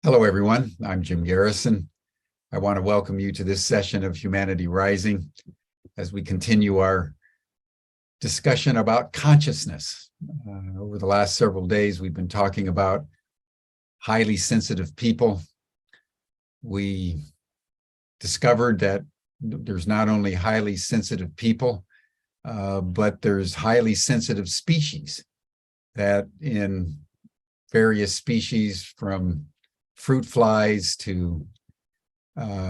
Hello, everyone. I'm Jim Garrison. I want to welcome you to this session of Humanity Rising as we continue our discussion about consciousness. Over the last several days, we've been talking about highly sensitive people. We discovered that there's not only highly sensitive people, but there's highly sensitive species, that in various species, from fruit flies to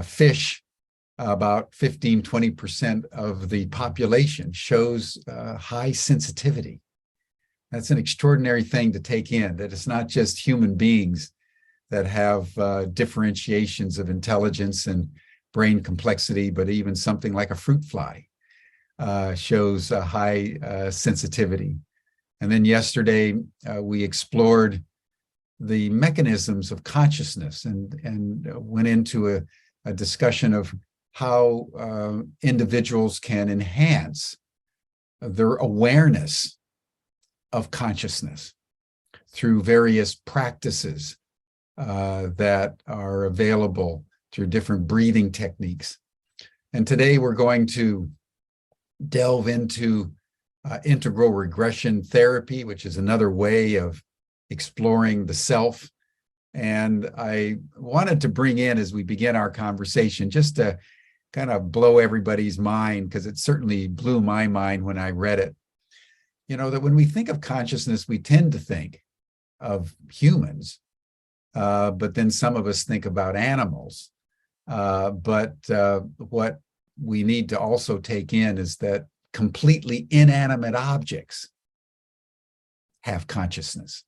fish, about 15–20% of the population shows high sensitivity. That's an extraordinary thing to take in, that it's not just human beings that have differentiations of intelligence and brain complexity, but even something like a fruit fly shows a high sensitivity. And then yesterday, we explored the mechanisms of consciousness and went into a discussion of how individuals can enhance their awareness of consciousness through various practices that are available through different breathing techniques. And today we're going to delve into integral regression therapy, which is another way of exploring the self. And I wanted to bring in, as we begin our conversation, just to kind of blow everybody's mind, because it certainly blew my mind when I read it. You know, that when we think of consciousness, we tend to think of humans, but then some of us think about animals. But what we need to also take in is that completely inanimate objects have consciousness.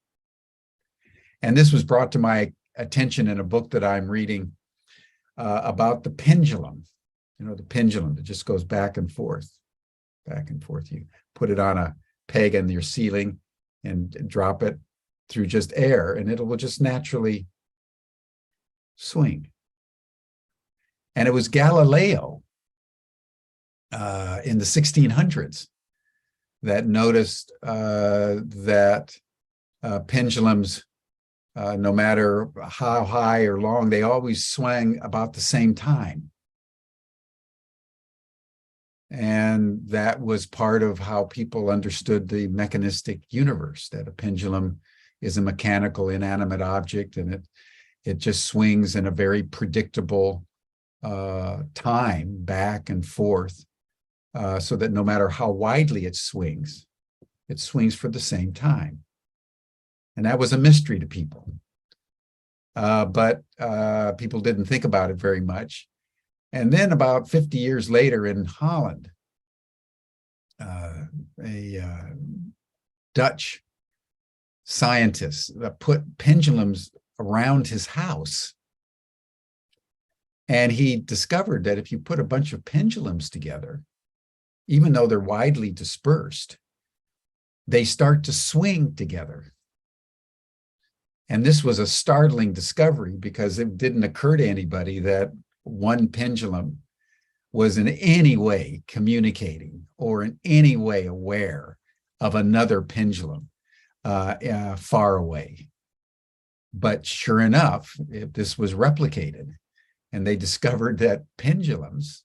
And this was brought to my attention in a book that I'm reading about the pendulum. You know, the pendulum that just goes back and forth, back and forth. You put it on a peg in your ceiling and drop it through just air, and it will just naturally swing. And it was Galileo in the 1600s that noticed that pendulums, no matter how high or long, they always swang about the same time. And that was part of how people understood the mechanistic universe, that a pendulum is a mechanical, inanimate object, and it just swings in a very predictable time back and forth, so that no matter how widely it swings for the same time. And that was a mystery to people. But people didn't think about it very much. And then about 50 years later in Holland, a Dutch scientist put pendulums around his house. And he discovered that if you put a bunch of pendulums together, even though they're widely dispersed, they start to swing together. And this was a startling discovery, because it didn't occur to anybody that one pendulum was in any way communicating or in any way aware of another pendulum far away. But sure enough, this was replicated, and they discovered that pendulums,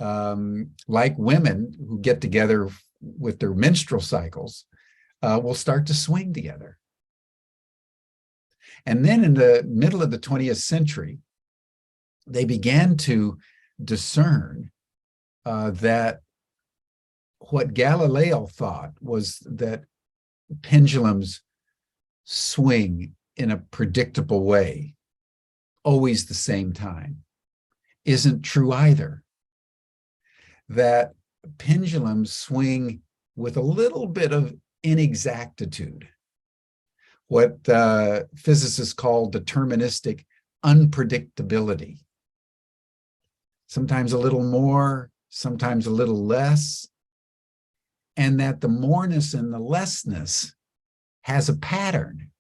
like women who get together with their menstrual cycles, will start to swing together. And then in the middle of the 20th century, they began to discern that what Galileo thought was that pendulums swing in a predictable way, always the same time, isn't true either. That pendulums swing with a little bit of inexactitude, what physicists call deterministic unpredictability. Sometimes a little more, sometimes a little less, and that the moreness and the lessness has a pattern.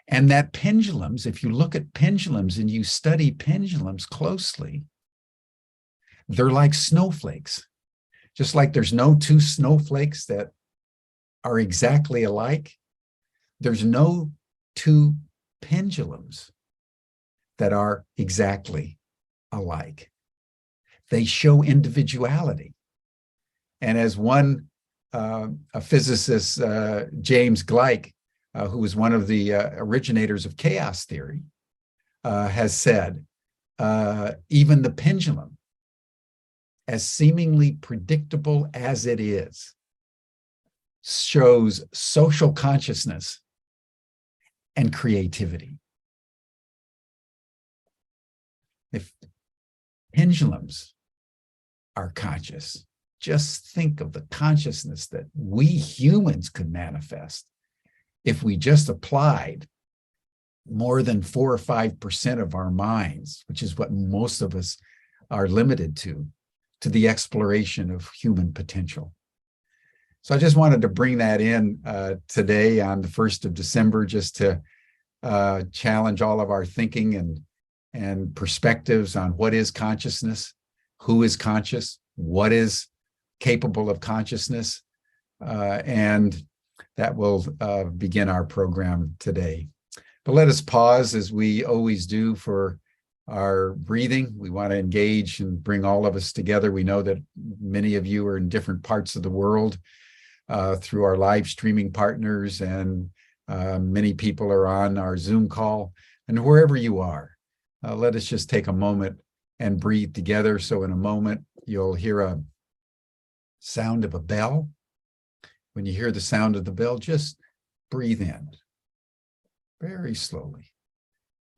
And that pendulums, if you look at pendulums and you study pendulums closely, they're like snowflakes. Just like there's no two snowflakes that are exactly alike, there's no two pendulums that are exactly alike. They show individuality. And as one a physicist, James Gleick, who was one of the originators of chaos theory, has said, even the pendulum, as seemingly predictable as it is, shows social consciousness and creativity. If pendulums are conscious, just think of the consciousness that we humans could manifest if we just applied more than 4 or 5% of our minds, which is what most of us are limited to the exploration of human potential. So I just wanted to bring that in today on the 1st of December, just to challenge all of our thinking and perspectives on what is consciousness, who is conscious, what is capable of consciousness, and that will begin our program today. But let us pause, as we always do, for our breathing. We want to engage and bring all of us together. We know that many of you are in different parts of the world through our live streaming partners, and many people are on our Zoom call. And wherever you are, let us just take a moment and breathe together. So in a moment, you'll hear a sound of a bell. When you hear the sound of the bell, just breathe in very slowly.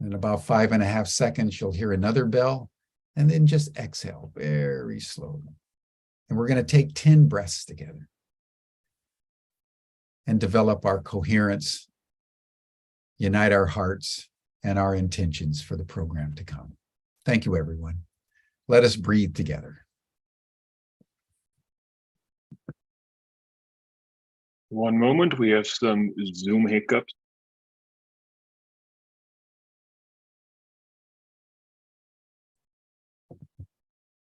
In about 5.5 seconds, you'll hear another bell, and then just exhale very slowly. And we're going to take 10 breaths together and develop our coherence, unite our hearts and our intentions for the program to come. Thank you, everyone. Let us breathe together. One moment, we have some Zoom hiccups.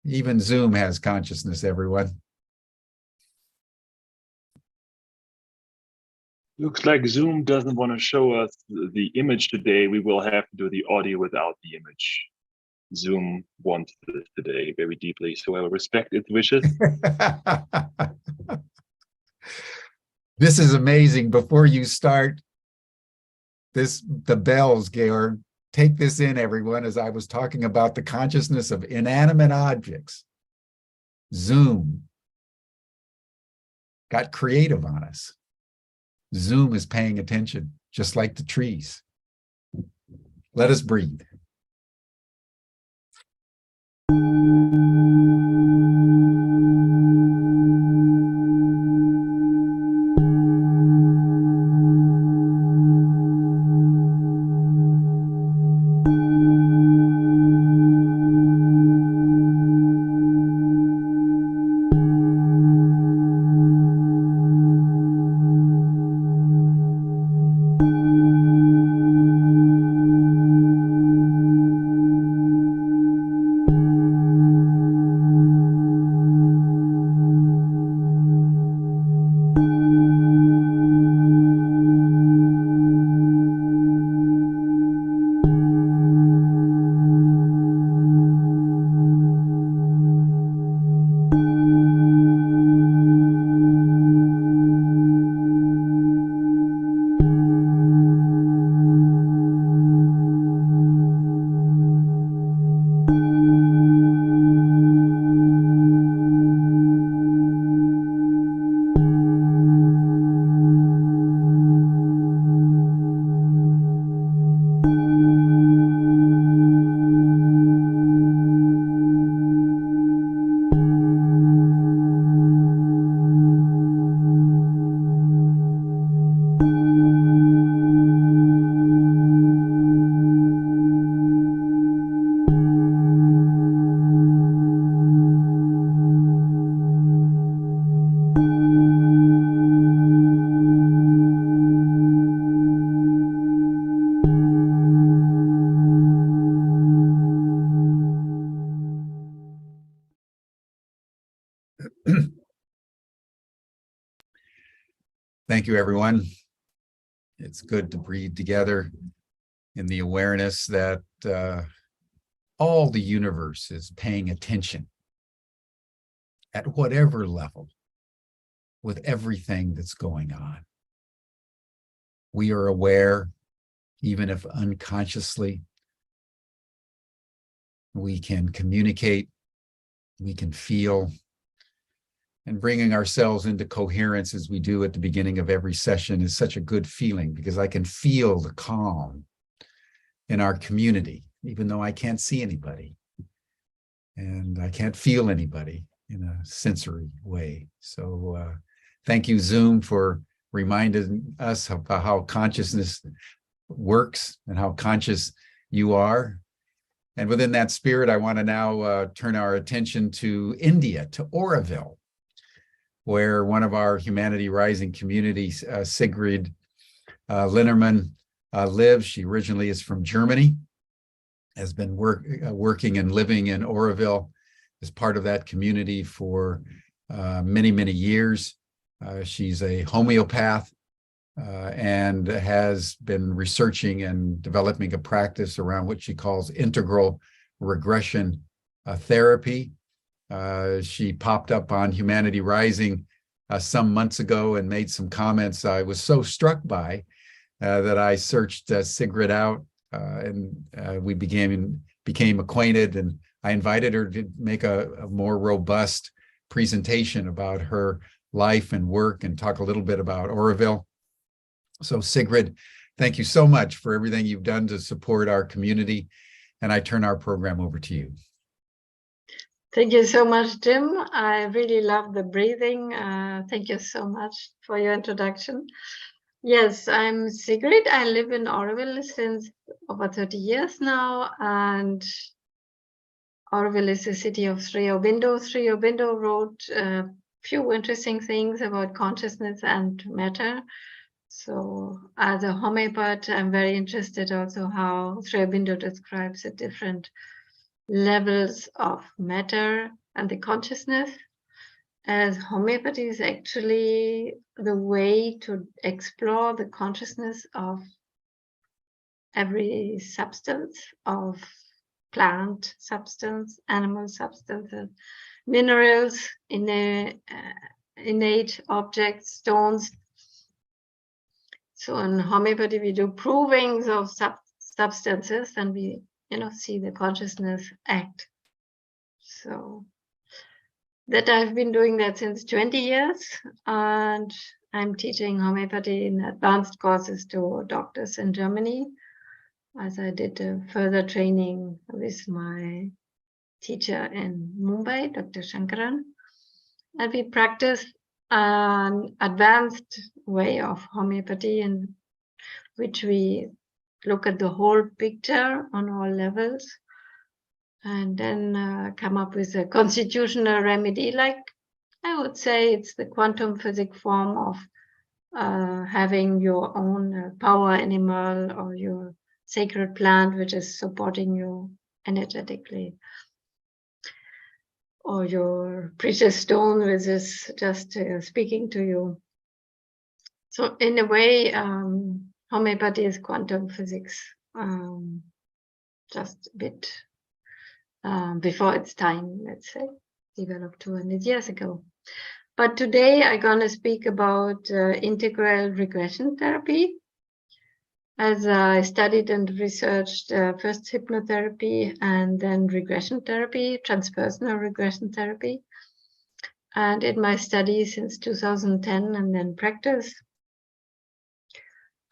Even Zoom has consciousness, everyone. Looks like Zoom doesn't want to show us the image today. We will have to do the audio without the image. Zoom wants this today very deeply, so I will respect its wishes. This is amazing. Before you start the bells, Georg, take this in, everyone, as I was talking about the consciousness of inanimate objects. Zoom got creative on us. Zoom is paying attention, just like the trees. Let us breathe. Thank you, everyone. It's good to breathe together in the awareness that all the universe is paying attention at whatever level with everything that's going on. We are aware, even if unconsciously. We can communicate, we can feel, and bringing ourselves into coherence as we do at the beginning of every session is such a good feeling, because I can feel the calm in our community, even though I can't see anybody and I can't feel anybody in a sensory way. So thank you, Zoom, for reminding us of how consciousness works and how conscious you are. And within that spirit, I want to now turn our attention to India, to Aurobindo, where one of our Humanity Rising communities, Sigrid Linnerman, lives. She originally is from Germany, has been working and living in Aurobindo as part of that community for many, many years. She's a homeopath and has been researching and developing a practice around what she calls integral regression therapy. She popped up on Humanity Rising some months ago and made some comments I was so struck by that I searched Sigrid out and we became acquainted, and I invited her to make a more robust presentation about her life and work and talk a little bit about Aurobindo. So Sigrid, thank you so much for everything you've done to support our community, and I turn our program over to you. Thank you so much, Jim. I really love the breathing. Thank you so much for your introduction. Yes, I'm Sigrid. I live in Aurobindo since over 30 years now, and Aurobindo is the city of Sri Aurobindo. Sri Aurobindo wrote a few interesting things about consciousness and matter. So as a homeopath, I'm very interested also how Sri Aurobindo describes the different levels of matter and the consciousness, as homeopathy is actually the way to explore the consciousness of every substance, of plant substance, animal substances, minerals, innate objects, stones. So in homeopathy, we do provings of substances, and we see the consciousness act. So that I've been doing that since 20 years, and I'm teaching homeopathy in advanced courses to doctors in Germany, as I did a further training with my teacher in Mumbai, Dr. Shankaran. And we practice an advanced way of homeopathy in which we look at the whole picture on all levels, and then come up with a constitutional remedy. Like I would say, it's the quantum physics form of having your own power animal or your sacred plant, which is supporting you energetically, or your precious stone, which is just speaking to you. So in a way, homeopathy is quantum physics, just a bit before its time, let's say, developed 200 years ago. But today I'm going to speak about integral regression therapy, as I studied and researched first hypnotherapy and then regression therapy, transpersonal regression therapy. And in my study since 2010 and then practice,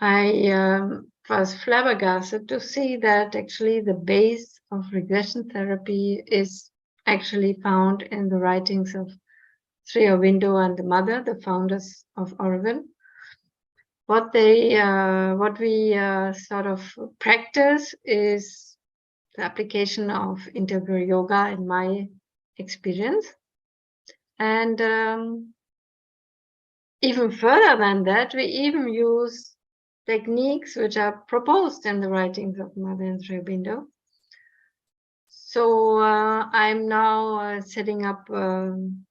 I was flabbergasted to see that actually the base of regression therapy is actually found in the writings of Sri Aurobindo and the mother, the founders of Aurobindo. What we sort of practice is the application of integral yoga in my experience. And even further than that, we even use techniques which are proposed in the writings of Mother and Sri Aurobindo. So I'm now setting up, and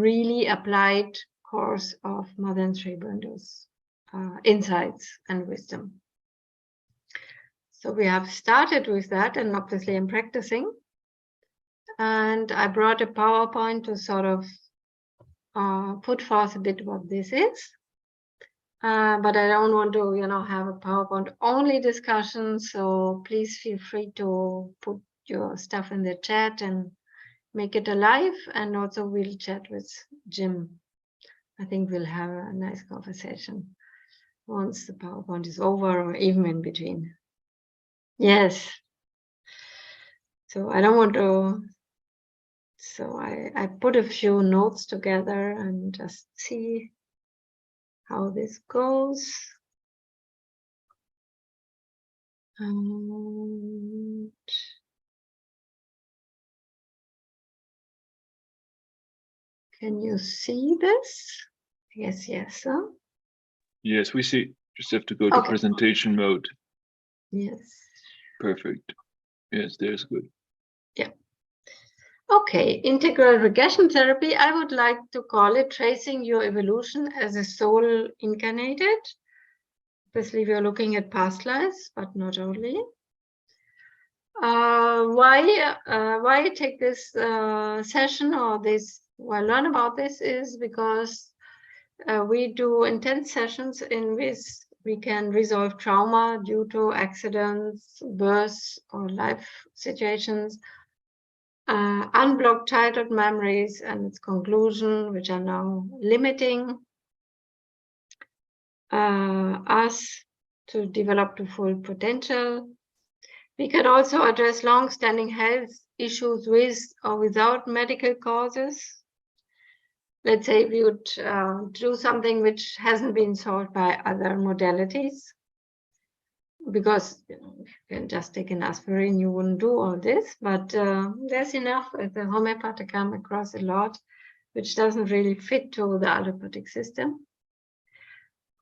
really applied course of more than 3 bundles, insights and wisdom. So we have started with that, and obviously I'm practicing. And I brought a PowerPoint to sort of put forth a bit what this is. But I don't want to, have a PowerPoint only discussion. So please feel free to put your stuff in the chat and make it alive. And also we'll chat with Jim. I think we'll have a nice conversation once the PowerPoint is over, or even in between. Yes. So I don't want to. So I put a few notes together and just see how this goes. And can you see this? Yes, yes. Huh? Yes, we see. Just have to go to presentation mode. Yes. Perfect. Yes, there's good. Yeah. Okay, integral regression therapy. I would like to call it tracing your evolution as a soul incarnated. Obviously, we are looking at past lives, but not only. Why I take this session or learn about this is because we do intense sessions in which we can resolve trauma due to accidents, births, or life situations, unblock childhood memories and its conclusion, which are now limiting us to develop to full potential. We can also address long-standing health issues with or without medical causes. Let's say we would do something which hasn't been solved by other modalities, because if you can just take an aspirin, you wouldn't do all this. But there's enough with the homeopathic come across a lot, which doesn't really fit to the allopathic system.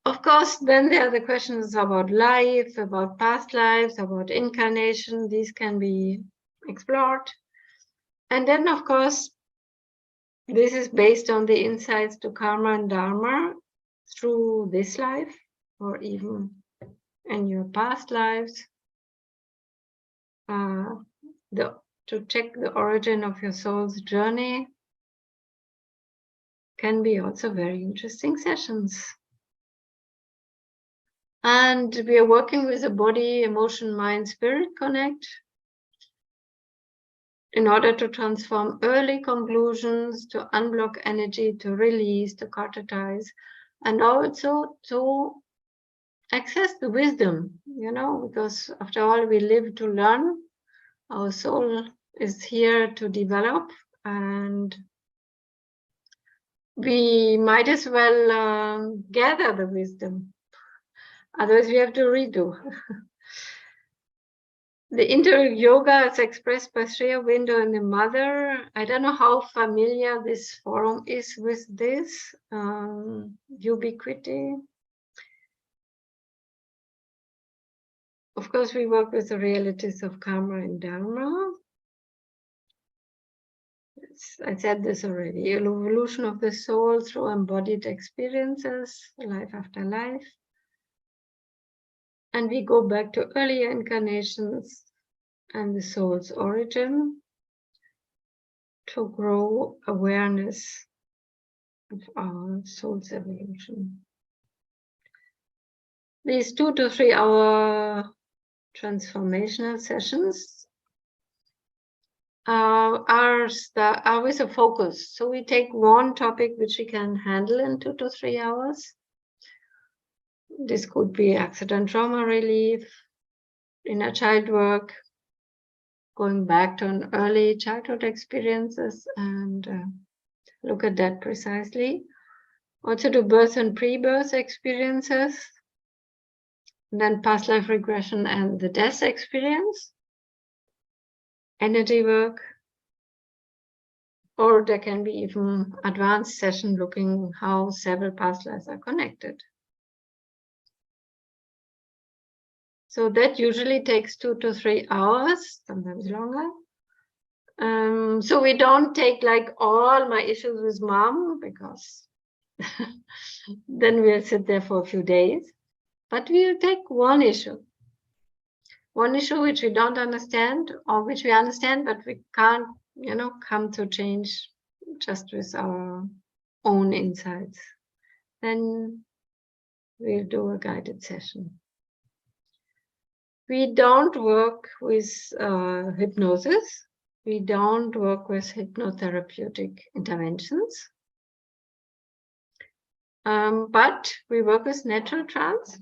Of course, then there are the questions about life, about past lives, about incarnation. These can be explored. And then, of course, this is based on the insights to karma and dharma through this life, or even in your past lives. To check the origin of your soul's journey can be also very interesting sessions. And we are working with the body, emotion, mind, spirit connect in order to transform early conclusions, to unblock energy, to release, to cartetize, and also to access the wisdom, because after all, we live to learn. Our soul is here to develop, and we might as well gather the wisdom. Otherwise, we have to redo. The integral yoga is expressed by Aurobindo and the mother. I don't know how familiar this forum is with this ubiquity. Of course, we work with the realities of karma and dharma. I said this already. Evolution of the soul through embodied experiences, life after life. And we go back to earlier incarnations and the soul's origin to grow awareness of our soul's evolution. These 2 to 3 hour transformational sessions are with a focus. So we take one topic which we can handle in 2 to 3 hours. This could be accident trauma relief, inner child work, going back to an early childhood experiences and look at that precisely. Also do birth and pre-birth experiences, and then past life regression and the death experience, energy work, or there can be even advanced session looking how several past lives are connected. So that usually takes 2 to 3 hours, sometimes longer. So we don't take like all my issues with mom, because then we'll sit there for a few days. But we'll take one issue which we don't understand, or which we understand, but we can't, come to change just with our own insights. Then we'll do a guided session. We don't work with hypnosis. We don't work with hypnotherapeutic interventions. But we work with natural trance.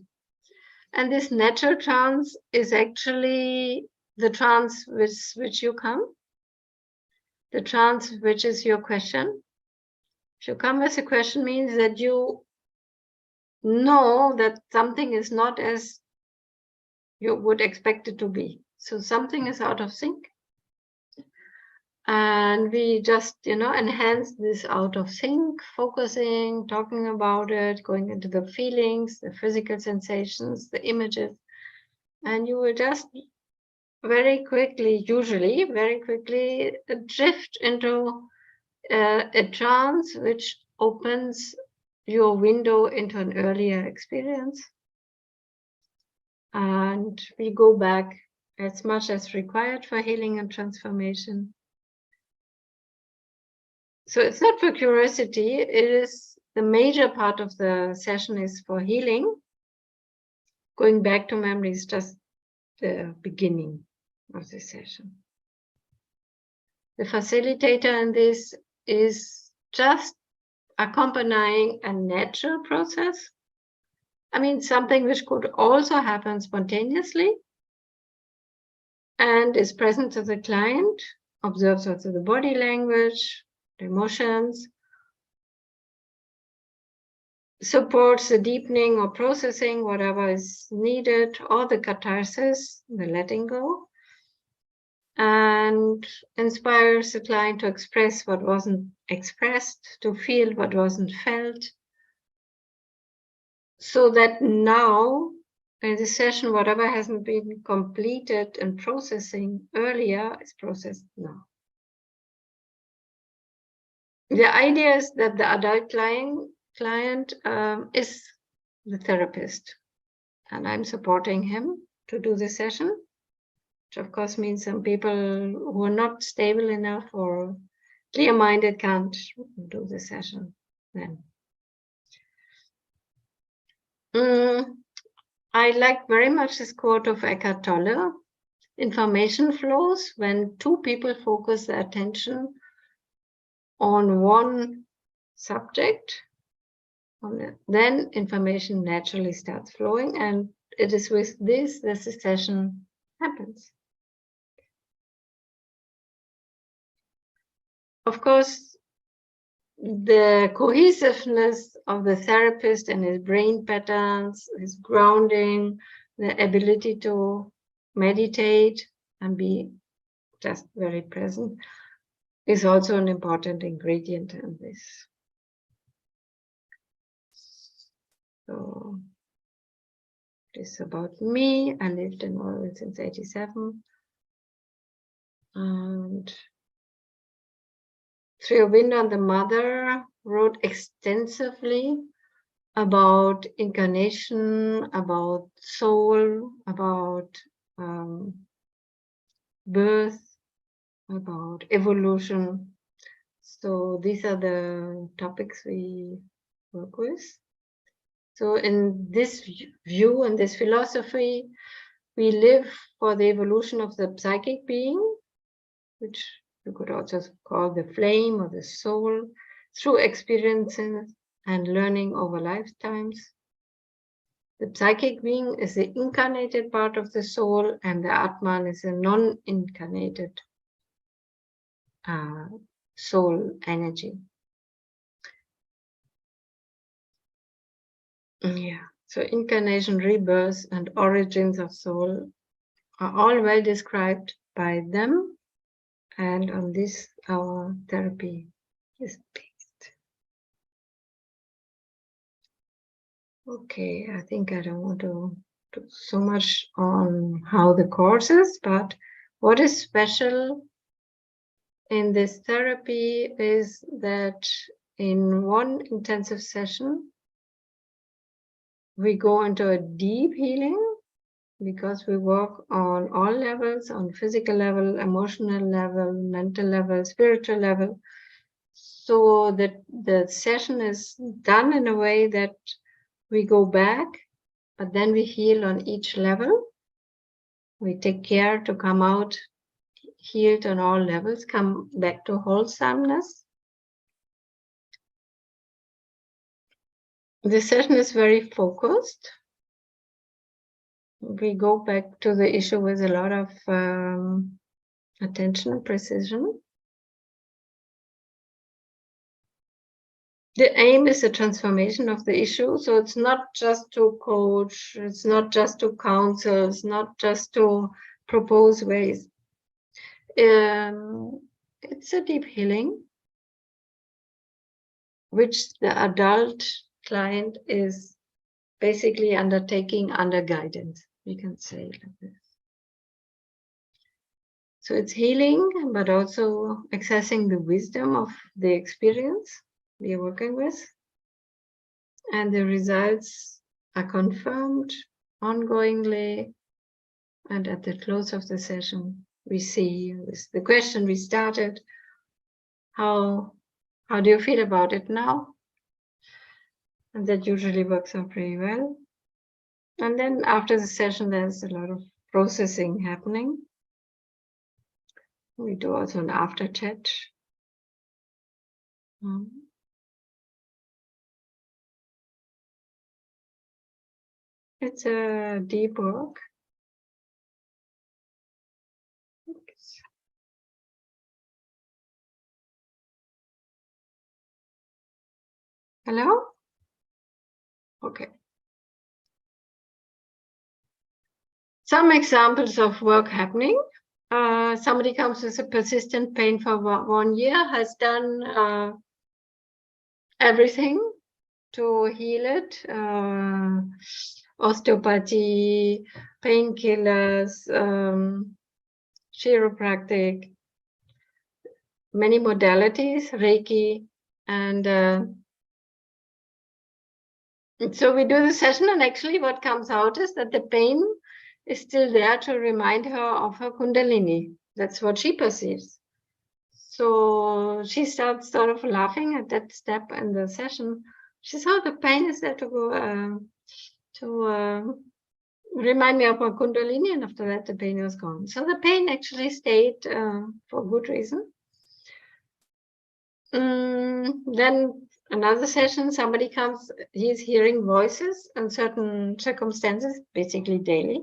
And this natural trance is actually the trance with which you come, the trance which is your question. If you come with a question, means that you know that something is not as you would expect it to be. So something is out of sync. And we just, enhance this out of sync, focusing, talking about it, going into the feelings, the physical sensations, the images. And you will just very quickly, usually very quickly, drift into a trance which opens your window into an earlier experience. And we go back as much as required for healing and transformation. So it's not for curiosity, it is the major part of the session is for healing. Going back to memory is just the beginning of the session. The facilitator in this is just accompanying a natural process. I mean, something which could also happen spontaneously and is present to the client, observes also the body language, the emotions, supports the deepening or processing, whatever is needed, or the catharsis, the letting go, and inspires the client to express what wasn't expressed, to feel what wasn't felt, so that now in this session, whatever hasn't been completed and processing earlier is processed now. The idea is that the adult client is the therapist, and I'm supporting him to do the session, which of course means some people who are not stable enough or clear-minded can't do the session then. I like very much this quote of Eckhart Tolle: information flows when two people focus their attention on one subject, then information naturally starts flowing, and it is with this that the session happens. Of course, the cohesiveness of the therapist and his brain patterns, his grounding, the ability to meditate and be just very present is also an important ingredient in this. So this is about me. I lived in Norway since '87. And Aurobindo and the mother wrote extensively about incarnation, about soul, about birth, about evolution. So these are the topics we work with. So in this view and this philosophy, we live for the evolution of the psychic being, which you could also call the flame or the soul, through experiences and learning over lifetimes. The psychic being is the incarnated part of the soul, and the Atman is a non-incarnated soul energy. Yeah, so incarnation, rebirth, and origins of soul are all well described by them, and on this our therapy is based. Okay, I think I don't want to do so much on how the course is, but what is special in this therapy is that in one intensive session, we go into a deep healing because we work on all levels, on physical level, emotional level, mental level, spiritual level. So that the session is done in a way that we go back, but then we heal on each level. We take care to come out healed on all levels, come back to wholesomeness. The session is very focused. We go back to the issue with a lot of attention and precision. The aim is the transformation of the issue. So it's not just to coach, it's not just to counsel, it's not just to propose ways. It's a deep healing, which the adult client is basically undertaking under guidance, we can say like this. So it's healing, but also accessing the wisdom of the experience we are working with. And the results are confirmed ongoingly. And at the close of the session, we see with the question we started, how do you feel about it now? And that usually works out pretty well. And then after the session, there's a lot of processing happening. We do also an after chat. It's a deep work. Hello? Okay. Some examples of work happening. Somebody comes with a persistent pain for 1 year, has done everything to heal it. Osteopathy, painkillers, chiropractic, many modalities, Reiki, and so we do the session, and actually what comes out is that the pain is still there to remind her of her Kundalini. That's what she perceives. So she starts sort of laughing at that step in the session. She says, oh, the pain is there to go to remind me of my Kundalini, and after that the pain was gone. So the pain actually stayed for good reason. Then another session, somebody comes, he's hearing voices in certain circumstances, basically daily.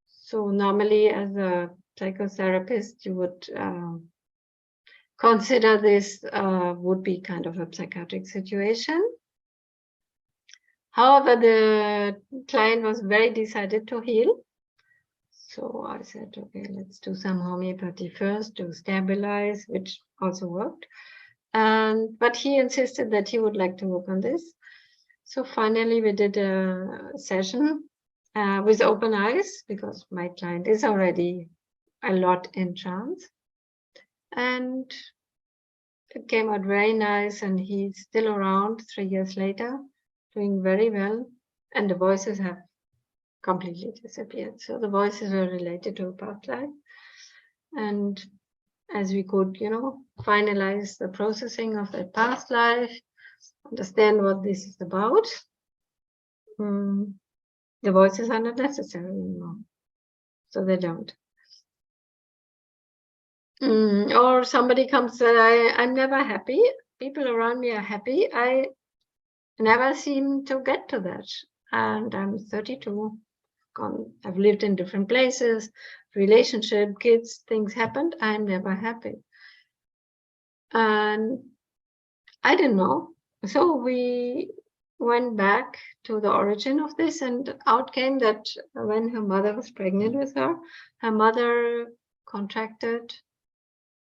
So normally as a psychotherapist, you would consider this would be kind of a psychiatric situation. However, the client was very decided to heal. So I said, okay, let's do some homeopathy first to stabilize, which also worked. But he insisted that he would like to work on this. So finally we did a session with open eyes, because my client is already a lot in trance. And it came out very nice, and he's still around 3 years later, doing very well. And the voices have completely disappeared. So the voices were related to a past life. And as we could, finalize the processing of that past life, understand what this is about, the voices are not necessary anymore. So they don't. Or somebody comes and I'm never happy. People around me are happy. I never seem to get to that. And I'm 32. I've lived in different places, relationship, kids, things happened. I'm never happy. And I didn't know. So we went back to the origin of this, and out came that when her mother was pregnant with her, her mother contracted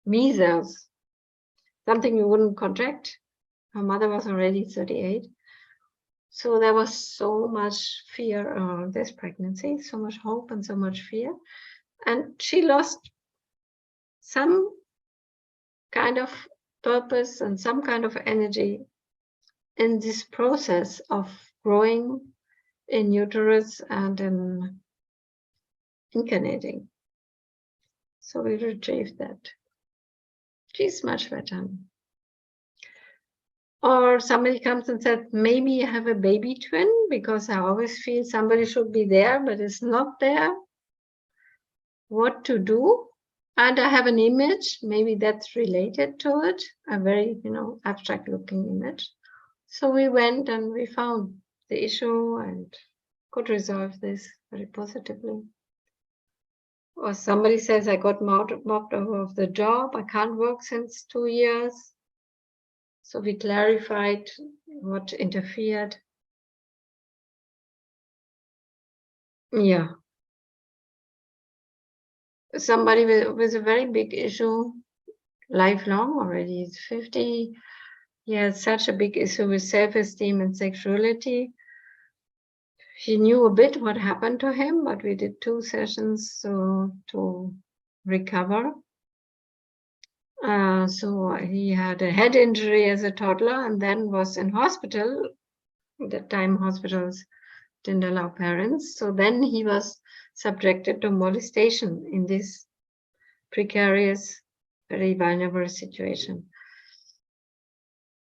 measles, something you wouldn't contract. Her mother was already 38. So there was so much fear around this pregnancy, so much hope and so much fear. And she lost some kind of purpose and some kind of energy in this process of growing in uterus and in incarnating. So we retrieved that. She's much better. Or somebody comes and says, maybe I have a baby twin, because I always feel somebody should be there, but it's not there. What to do? And I have an image, maybe that's related to it, a very, abstract looking image. So we went and we found the issue and could resolve this very positively. Or somebody says, I got mobbed out of the job, I can't work since 2 years. So we clarified what interfered. Yeah. Somebody with a very big issue, lifelong already, he's 50. He has such a big issue with self-esteem and sexuality. He knew a bit what happened to him, but we did 2 sessions to recover. So he had a head injury as a toddler and then was in hospital. At that time, hospitals didn't allow parents. So then he was subjected to molestation in this precarious, very vulnerable situation.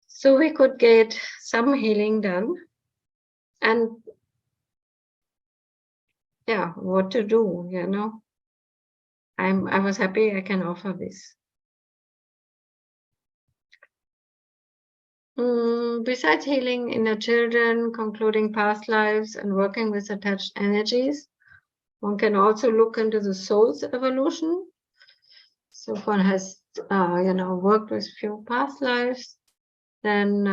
So we could get some healing done. And yeah, what to do, I was happy I can offer this. Besides healing inner children, concluding past lives, and working with attached energies, one can also look into the soul's evolution. So if one has, worked with few past lives, then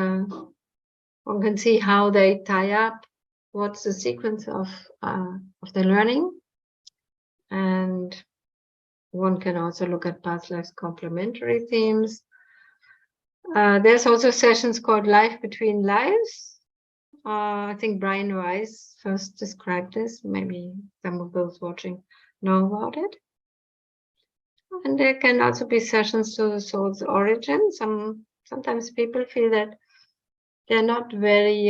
one can see how they tie up, what's the sequence of the learning. And one can also look at past lives complementary themes. There's also sessions called Life Between Lives. I think Brian Weiss first described this. Maybe some of those watching know about it. And there can also be sessions to the soul's origin. Sometimes people feel that they're not very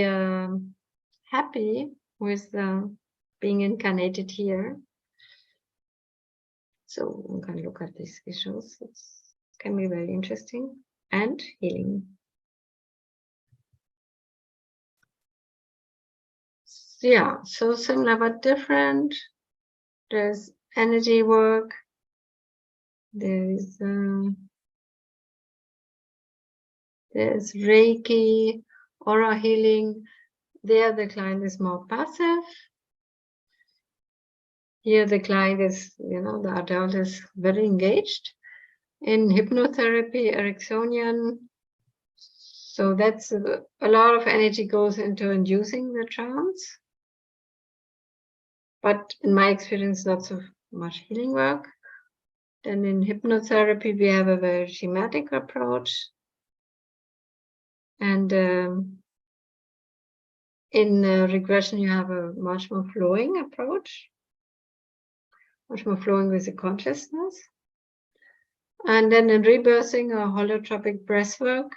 happy with being incarnated here. So one can look at these issues. It can be very interesting and healing. Yeah, so similar but different. There's energy work. There's Reiki, aura healing. There the client is more passive. Here the client is, the adult is very engaged. In hypnotherapy, Ericksonian, so that's a lot of energy goes into inducing the trance. But in my experience, not so much healing work. Then in hypnotherapy, we have a very schematic approach. And in regression, you have a much more flowing approach, much more flowing with the consciousness. And then in rebirthing or holotropic breathwork,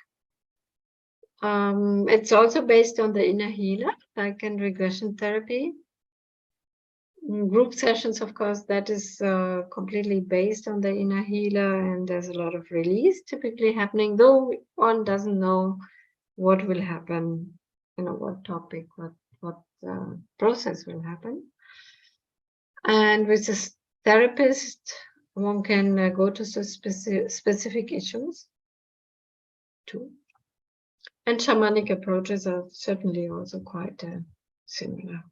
it's also based on the inner healer, like in regression therapy. Group sessions, of course, that is completely based on the inner healer, and there's a lot of release typically happening, though one doesn't know what will happen, what topic, what process will happen. And with a therapist, one can go to specific issues too. And shamanic approaches are certainly also quite similar.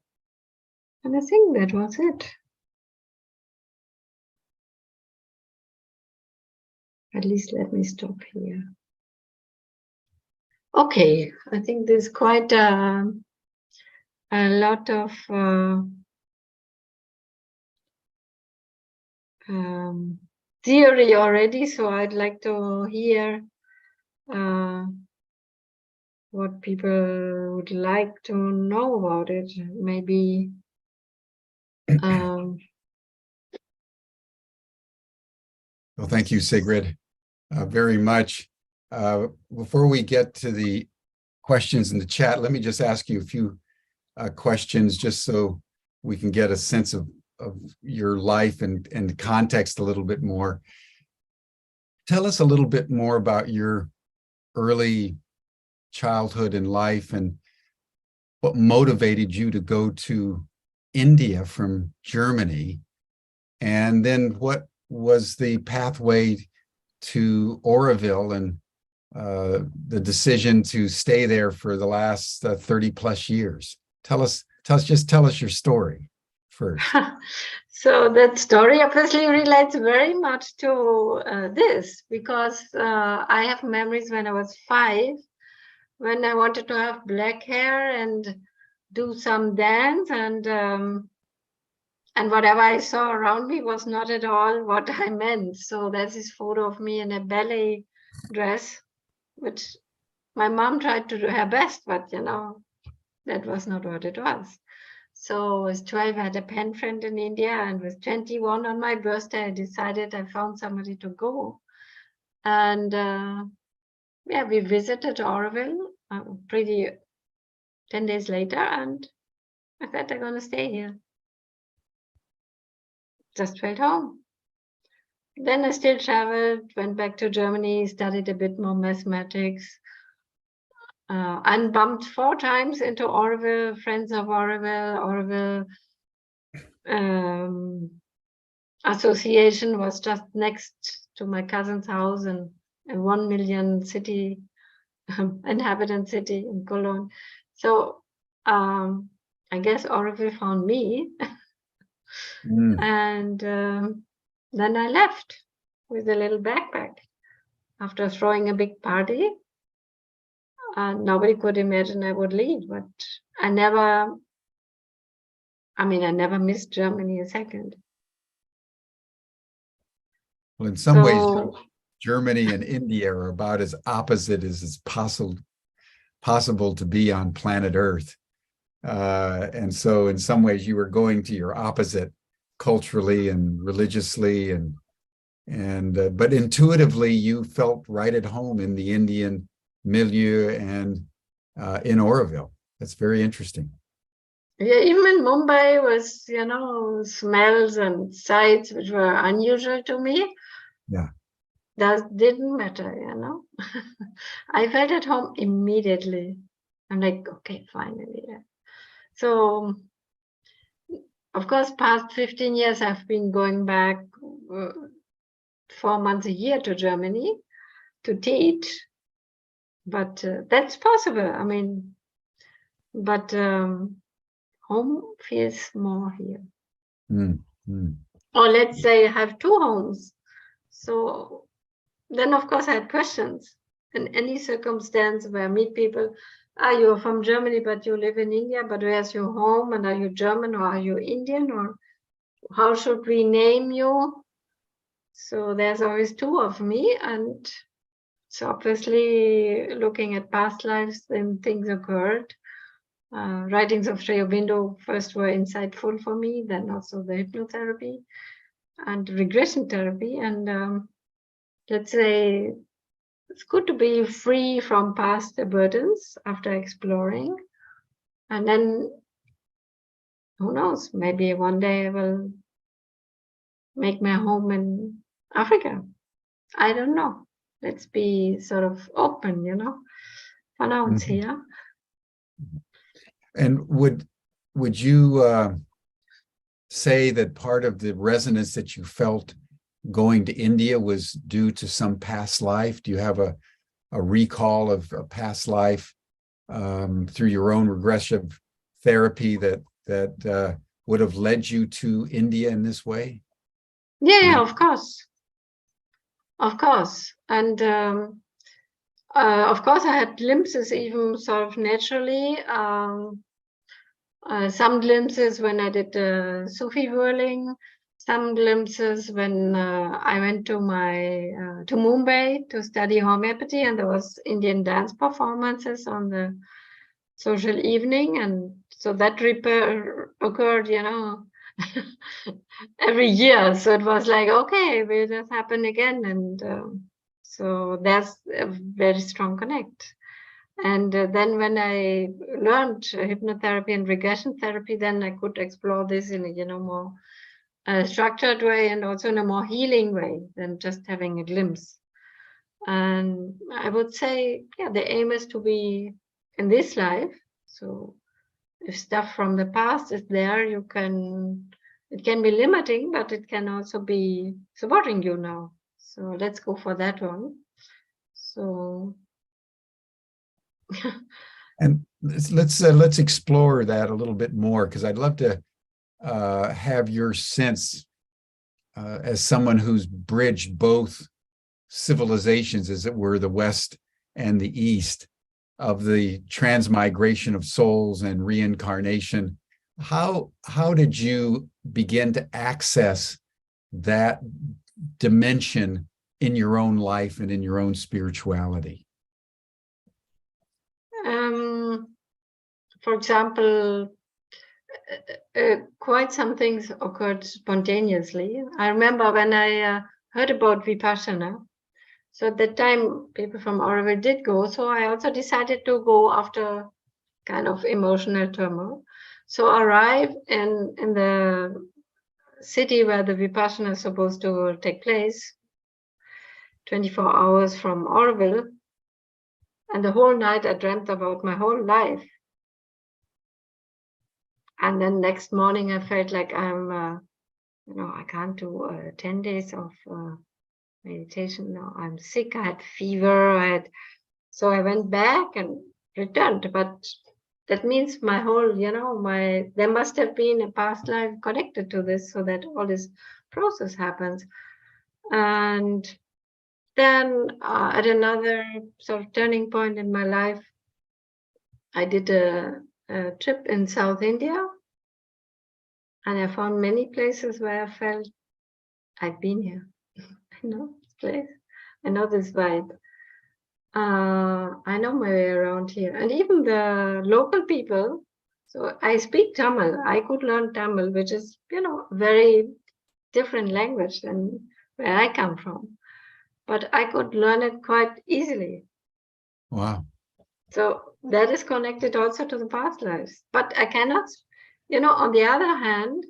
And I think that was it. At least let me stop here. Okay, I think there's quite a lot of theory already, so I'd like to hear what people would like to know about it. Maybe Well, thank you, Sigrid, very much. Before we get to the questions in the chat, let me just ask you a few questions just so we can get a sense of your life and context a little bit more. Tell us a little bit more about your early childhood and life and what motivated you to go to India from Germany, and then what was the pathway to Aurobindo and the decision to stay there for the last 30 plus years. Tell us your story first. So that story obviously relates very much to this, because I have memories when I was 5, when I wanted to have black hair and do some dance, and whatever I saw around me was not at all what I meant. So there's this photo of me in a ballet dress, which my mom tried to do her best, but that was not what it was. So I was 12, I had a pen friend in India, and with 21 on my birthday, I decided I found somebody to go. And yeah, we visited Aurobindo pretty 10 days later, and I said, I'm going to stay here. Just felt home. Then I still traveled, went back to Germany, studied a bit more mathematics, and bumped 4 times into Aurobindo, friends of Aurobindo. Association was just next to my cousin's house in a 1 million city, inhabitant city in Cologne. So I guess Aurobindo found me. And then I left with a little backpack after throwing a big party. Nobody could imagine I would leave, but I never missed Germany a second. Well, in some ways, Germany and India are about as opposite as it's possible to be on planet Earth. And so in some ways you were going to your opposite culturally and religiously, but intuitively you felt right at home in the Indian milieu and in Aurobindo. That's very interesting. Yeah, even in Mumbai was, smells and sights which were unusual to me. Yeah. That didn't matter, I felt at home immediately. I'm like, okay, finally. Yeah. So, of course, past 15 years, I've been going back 4 months a year to Germany to teach. But that's possible. But home feels more here. Or let's say I have 2 homes. So then, of course, I had questions. In any circumstance where I meet people, you're from Germany, but you live in India, but where's your home? And are you German or are you Indian? Or how should we name you? So there's always 2 of me. And so obviously looking at past lives, then things occurred. Writings of Aurobindo first were insightful for me, then also the hypnotherapy and regression therapy. And let's say it's good to be free from past burdens after exploring. And then, who knows, maybe one day I will make my home in Africa. I don't know. Let's be sort of open, For now, it's here. And would you say that part of the resonance that you felt going to India was due to some past life? Do you have a recall of a past life through your own regressive therapy that would have led you to India in this way? Yeah, of course. Of course. And of course, I had glimpses even sort of naturally. Some glimpses when I did Sufi whirling, some glimpses when I went to to Mumbai to study homeopathy, and there was Indian dance performances on the social evening, and so that occurred, every year. So it was like, okay, will this happen again? And So that's a very strong connect. And then when I learned hypnotherapy and regression therapy, then I could explore this in a more structured way and also in a more healing way than just having a glimpse. And I would say, yeah, the aim is to be in this life. So if stuff from the past is there, it can be limiting, but it can also be supporting you now. So let's go for that one. So And let's explore that a little bit more, because I'd love to have your sense as someone who's bridged both civilizations, as it were, the West and the East, of the transmigration of souls and reincarnation. How did you begin to access that dimension in your own life and in your own spirituality? For example, quite some things occurred spontaneously. I remember when I heard about Vipassana. So at that time, people from Aurobindo did go. So I also decided to go after kind of emotional turmoil. So I arrived in the city where the Vipassana is supposed to take place, 24 hours from Aurobindo. And the whole night I dreamt about my whole life. And then next morning I felt like I'm, I can't do 10 days of meditation. No, I'm sick. I had fever. So I went back and returned. But that means my whole, there must have been a past life connected to this, so that all this process happens. And then at another sort of turning point in my life, I did a trip in South India, and I found many places where I felt I've been here. I know this place. I know this vibe. I know my way around here. And even the local people, so I speak Tamil. I could learn Tamil, which is, very different language than where I come from. But I could learn it quite easily. Wow. So that is connected also to the past lives. But I cannot, on the other hand,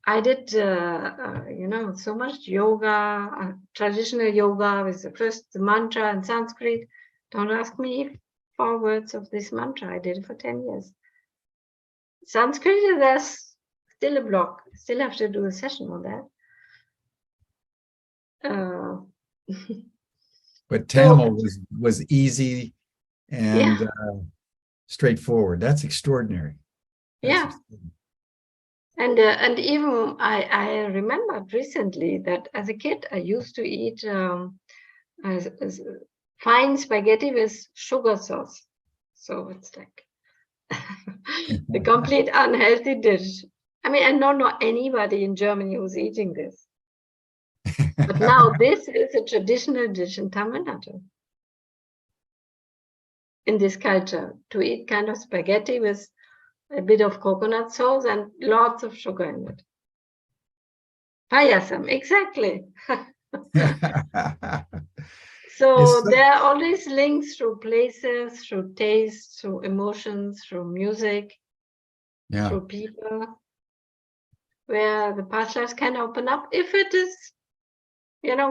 I did, so much yoga, traditional yoga with the first mantra in Sanskrit. Don't ask me 4 words of this mantra. I did it for 10 years. Sanskrit, there's still a block. Still have to do a session on that. But Tamil was easy and straightforward. That's extraordinary. That's extraordinary. And even I remembered recently that as a kid I used to eat fine spaghetti with sugar sauce. So it's like the complete unhealthy dish. I mean, I don't know anybody in Germany who's eating this. But now this is a traditional dish in Tamil Nadu. In this culture, to eat kind of spaghetti with a bit of coconut sauce and lots of sugar in it. Payasam, exactly. So there are all these links through places, through taste, through emotions, through music, through people, where the past lives can open up if it is,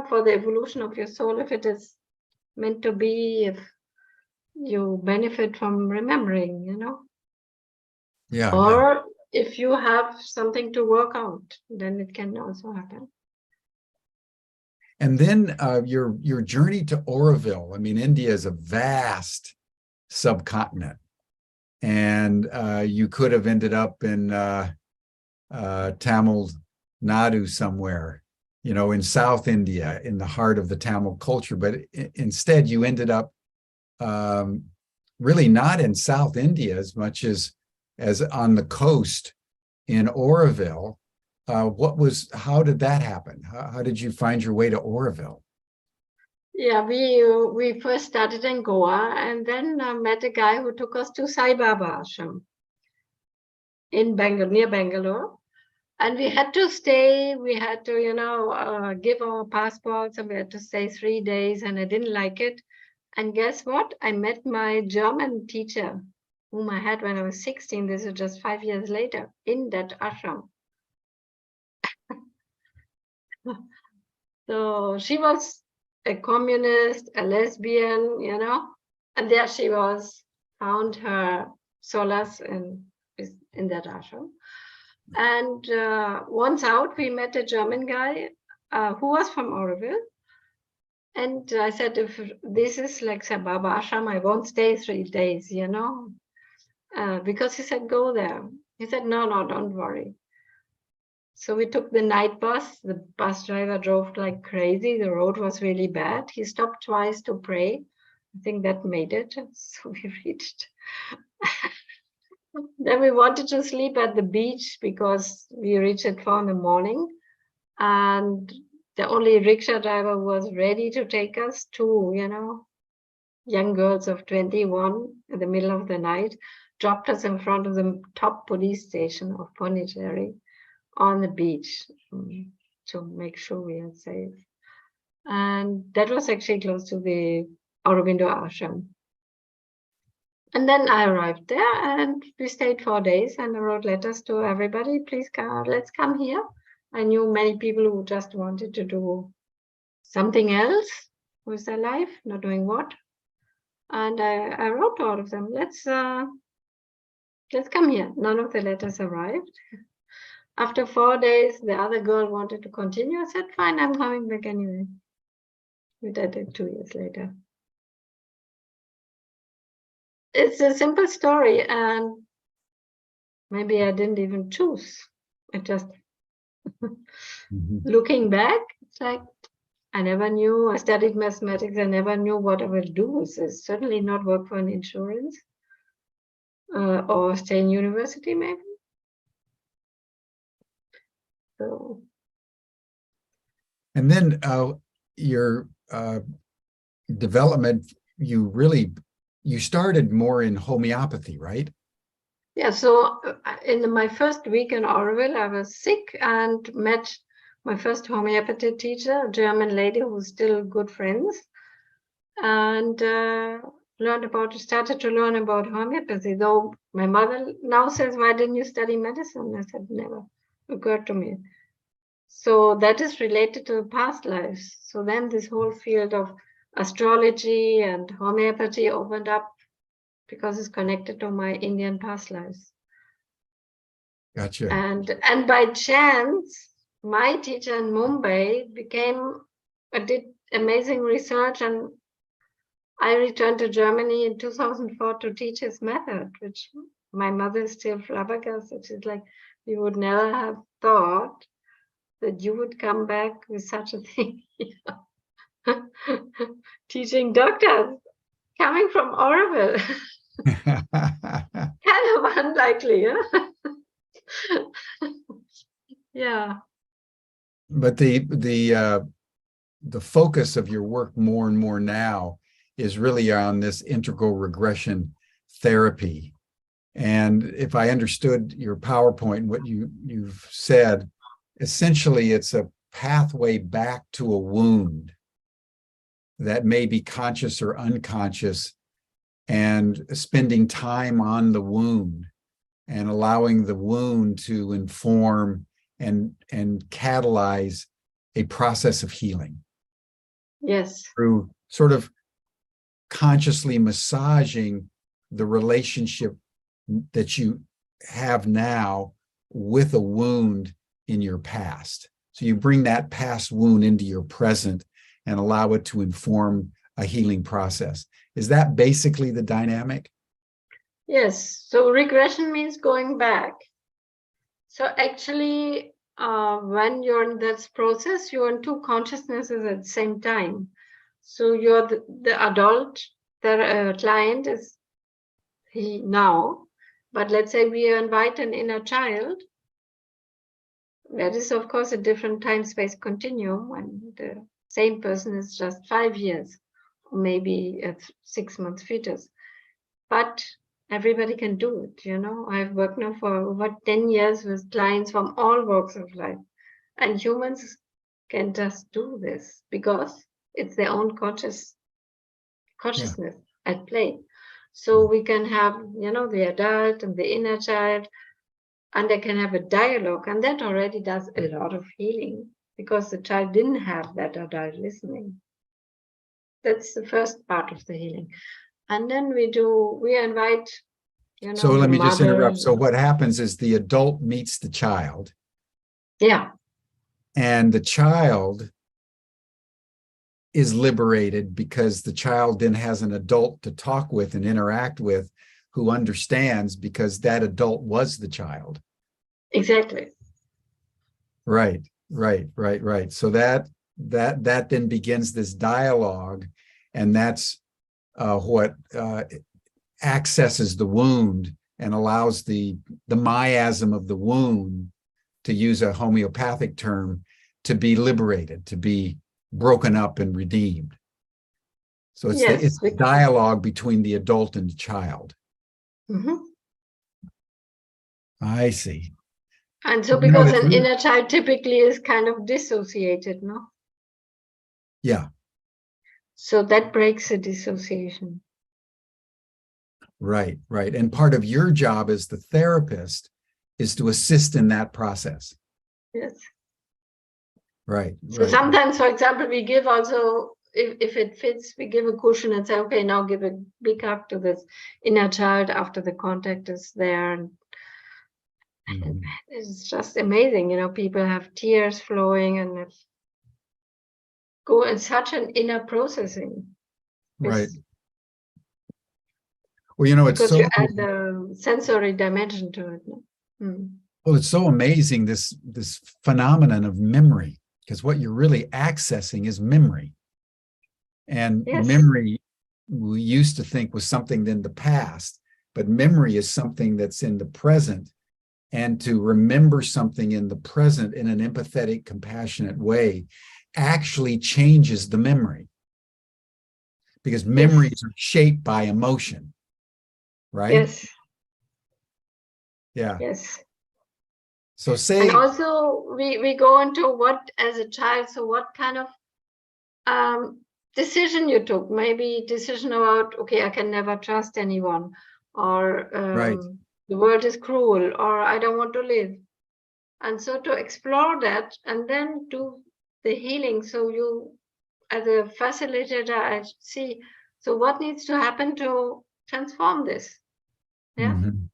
for the evolution of your soul, if it is meant to be, if you benefit from remembering, or if you have something to work out, then it can also happen. And then your journey to Aurobindo. I mean, India is a vast subcontinent, and you could have ended up in Tamil Nadu somewhere, in South India, in the heart of the Tamil culture. But instead, you ended up really not in South India as much as on the coast in Aurobindo. How did that happen? How did you find your way to Aurobindo? Yeah, we first started in Goa, and then met a guy who took us to Sai Baba Ashram in Bangalore, near Bangalore. And we had to stay, we had to, give our passports, and we had to stay 3 days, and I didn't like it. And guess what? I met my German teacher, whom I had when I was 16. This is just 5 years later, in that ashram. So she was a communist, a lesbian, and there she was, found her solace in that ashram. And once out, we met a German guy who was from Aurobindo. And I said, if this is like Sababa ashram, I won't stay 3 days, because he said, go there. He said, no, don't worry. So we took the night bus. The bus driver drove like crazy. The road was really bad. He stopped twice to pray. I think that made it. So we reached. Then we wanted to sleep at the beach because we reached at 4 in the morning. And the only rickshaw driver was ready to take us, to, young girls of 21 in the middle of the night, dropped us in front of the top police station of Pondicherry on the beach to make sure we are safe. And that was actually close to the Aurobindo ashram. And then I arrived there, and we stayed 4 days, and I wrote letters to everybody, please come, let's come here. I knew many people who just wanted to do something else with their life, not doing what. And I wrote to all of them, let's come here. None of the letters arrived. After 4 days, the other girl wanted to continue. I said, fine, I'm coming back anyway. We did it 2 years later. It's a simple story, and maybe I didn't even choose. It just, looking back, it's like, I never knew. I studied mathematics. I never knew what I would do with this. Certainly not work for an insurance or stay in university, maybe. So. And then your development, you started more in homeopathy, right? Yeah, so in my first week in Aurobindo, I was sick and met my first homeopathy teacher, a German lady who's still good friends, and started to learn about homeopathy. Though my mother now says, why didn't you study medicine? I said, never occurred to me. So that is related to past lives. So then this whole field of astrology and homeopathy opened up because it's connected to my Indian past lives. Gotcha. And by chance, my teacher in Mumbai did amazing research, and I returned to Germany in 2004 to teach his method, which my mother is still flabbergasted. She's like, you would never have thought that you would come back with such a thing. Teaching doctors coming from Aurobindo. Kind of unlikely, huh? Yeah. But the focus of your work more and more now is really on this integral regression therapy. And if I understood your PowerPoint, what you've said, essentially it's a pathway back to a wound that may be conscious or unconscious, and spending time on the wound and allowing the wound to inform and catalyze a process of healing. Yes. Through sort of consciously massaging the relationship that you have now with a wound in your past. So you bring that past wound into your present and allow it to inform a healing process. Is that basically the dynamic? Yes. So regression means going back. So actually, when you're in that process, you're in two consciousnesses at the same time. So you're the adult, the client is he now, but let's say we invite an inner child. That is, of course, a different time-space continuum when the same person is just 5 years, or maybe a 6 month fetus. But Everybody can do it, you know. I've worked now for over 10 years with clients from all walks of life. And humans can just do this because it's their own consciousness at play. So we can have, you know, the adult and the inner child, and they can have a dialogue, and that already does a lot of healing because the child didn't have that adult listening. That's the first part of the healing. And then we invite, you know, So let the me just mother. interrupt. So what happens is the adult meets the child, Yeah, and the child is liberated because the child then has an adult to talk with and interact with who understands, because that adult was the child. exactly. Right. So that then begins this dialogue, and that's what accesses the wound and allows the miasm of the wound, to use a homeopathic term, to be liberated, to be broken up and redeemed. So it's the dialogue between the adult and the child. Mm-hmm. I see. And so because an inner child typically is kind of dissociated, no? Yeah. So that breaks the dissociation. Right. And part of your job as the therapist is to assist in that process. Yes. Right. So sometimes, for example, we give also, if it fits, we give a cushion and say, okay, now give a big hug to this inner child after the contact is there. And it's just amazing, you know, people have tears flowing and go in such an inner processing. Right. Well, you know, it's because so, you add the sensory dimension to it. Well, it's so amazing, this phenomenon of memory, because what you're really accessing is memory. And memory, we used to think was something in the past, but memory is something that's in the present. And to remember something in the present in an empathetic, compassionate way actually changes the memory, because memories are shaped by emotion, right? Yes. Yeah. Yes. So say. And also we go into what, as a child, so what kind of decision you took, maybe decision about, okay, I can never trust anyone, or the world is cruel, or I don't want to live. And so to explore that and then do the healing. So you, as a facilitator, I see, so what needs to happen to transform this? Yeah. Mm-hmm.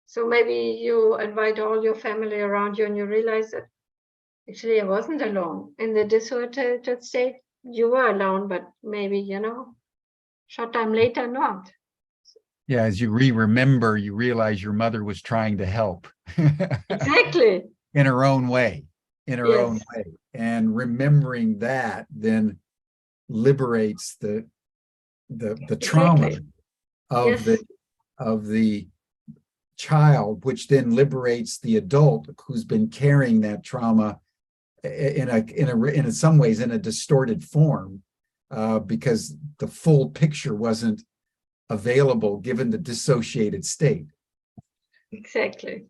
So maybe you invite all your family around you and you realize that actually I wasn't alone. In the dissociated state, you were alone, but maybe, you know, short time later, not. Yeah, as you remember, you realize your mother was trying to help. Exactly. In her own way, own way. And remembering that then liberates the trauma of the child, which then liberates the adult who's been carrying that trauma in some ways in a distorted form, because the full picture wasn't available given the dissociated state. Exactly.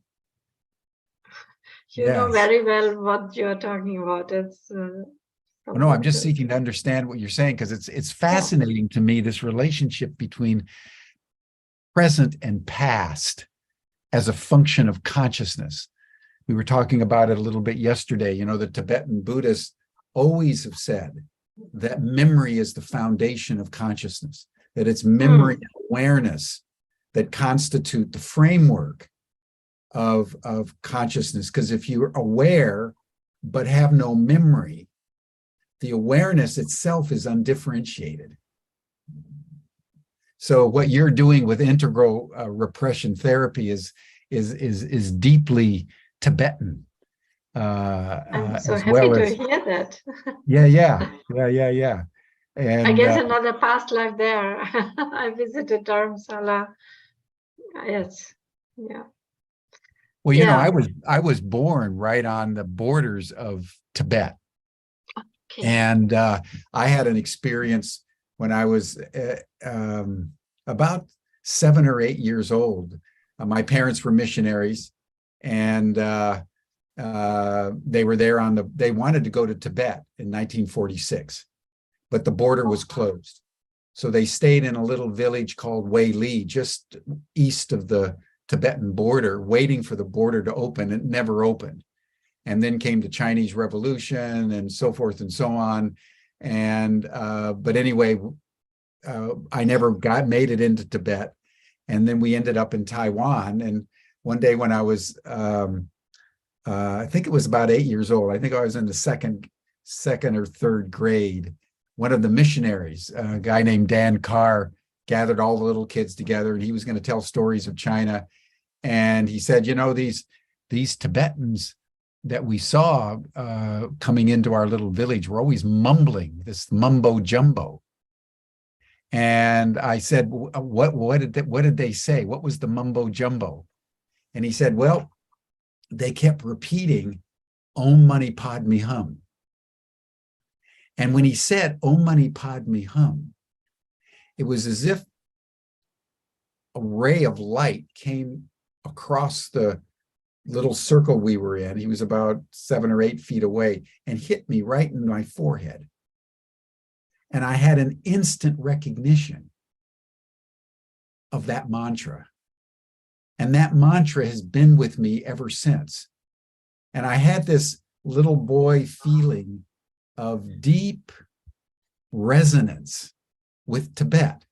You know very well what you're talking about. It's no, I'm just seeking to understand what you're saying, because it's fascinating to me, this relationship between present and past as a function of consciousness. We were talking about it a little bit yesterday. You know, the Tibetan Buddhists always have said that memory is the foundation of consciousness, that it's memory and awareness that constitute the framework of consciousness. Because if you're aware but have no memory, the awareness itself is undifferentiated. So what you're doing with integral repression therapy is deeply Tibetan. I'm so happy to hear that. Yeah. And I guess another past life there. I visited Dharamsala. Yes. Yeah. Well, you know, I was born right on the borders of Tibet. Okay. And I had an experience when I was about 7 or 8 years old. My parents were missionaries, and they were there they wanted to go to Tibet in 1946, but the border was closed. So they stayed in a little village called Wei Li, just east of the Tibetan border, waiting for the border to open. It never opened. And then came the Chinese Revolution and so forth and so on. And but anyway, I never made it into Tibet. And then we ended up in Taiwan. And one day when I was, I think it was about 8 years old, I think I was in the second or third grade, one of the missionaries, a guy named Dan Carr, gathered all the little kids together, and he was going to tell stories of China. And he said, you know, these Tibetans that we saw coming into our little village were always mumbling, this mumbo jumbo. And I said, what did they say? What was the mumbo jumbo? And he said, well, they kept repeating Om Mani Padme Hum. And when he said Om Mani Padme Hum, it was as if a ray of light came across the little circle we were in. He was about 7 or 8 feet away and hit me right in my forehead. And I had an instant recognition of that mantra. And that mantra has been with me ever since. And I had this little boy feeling of deep resonance with Tibet.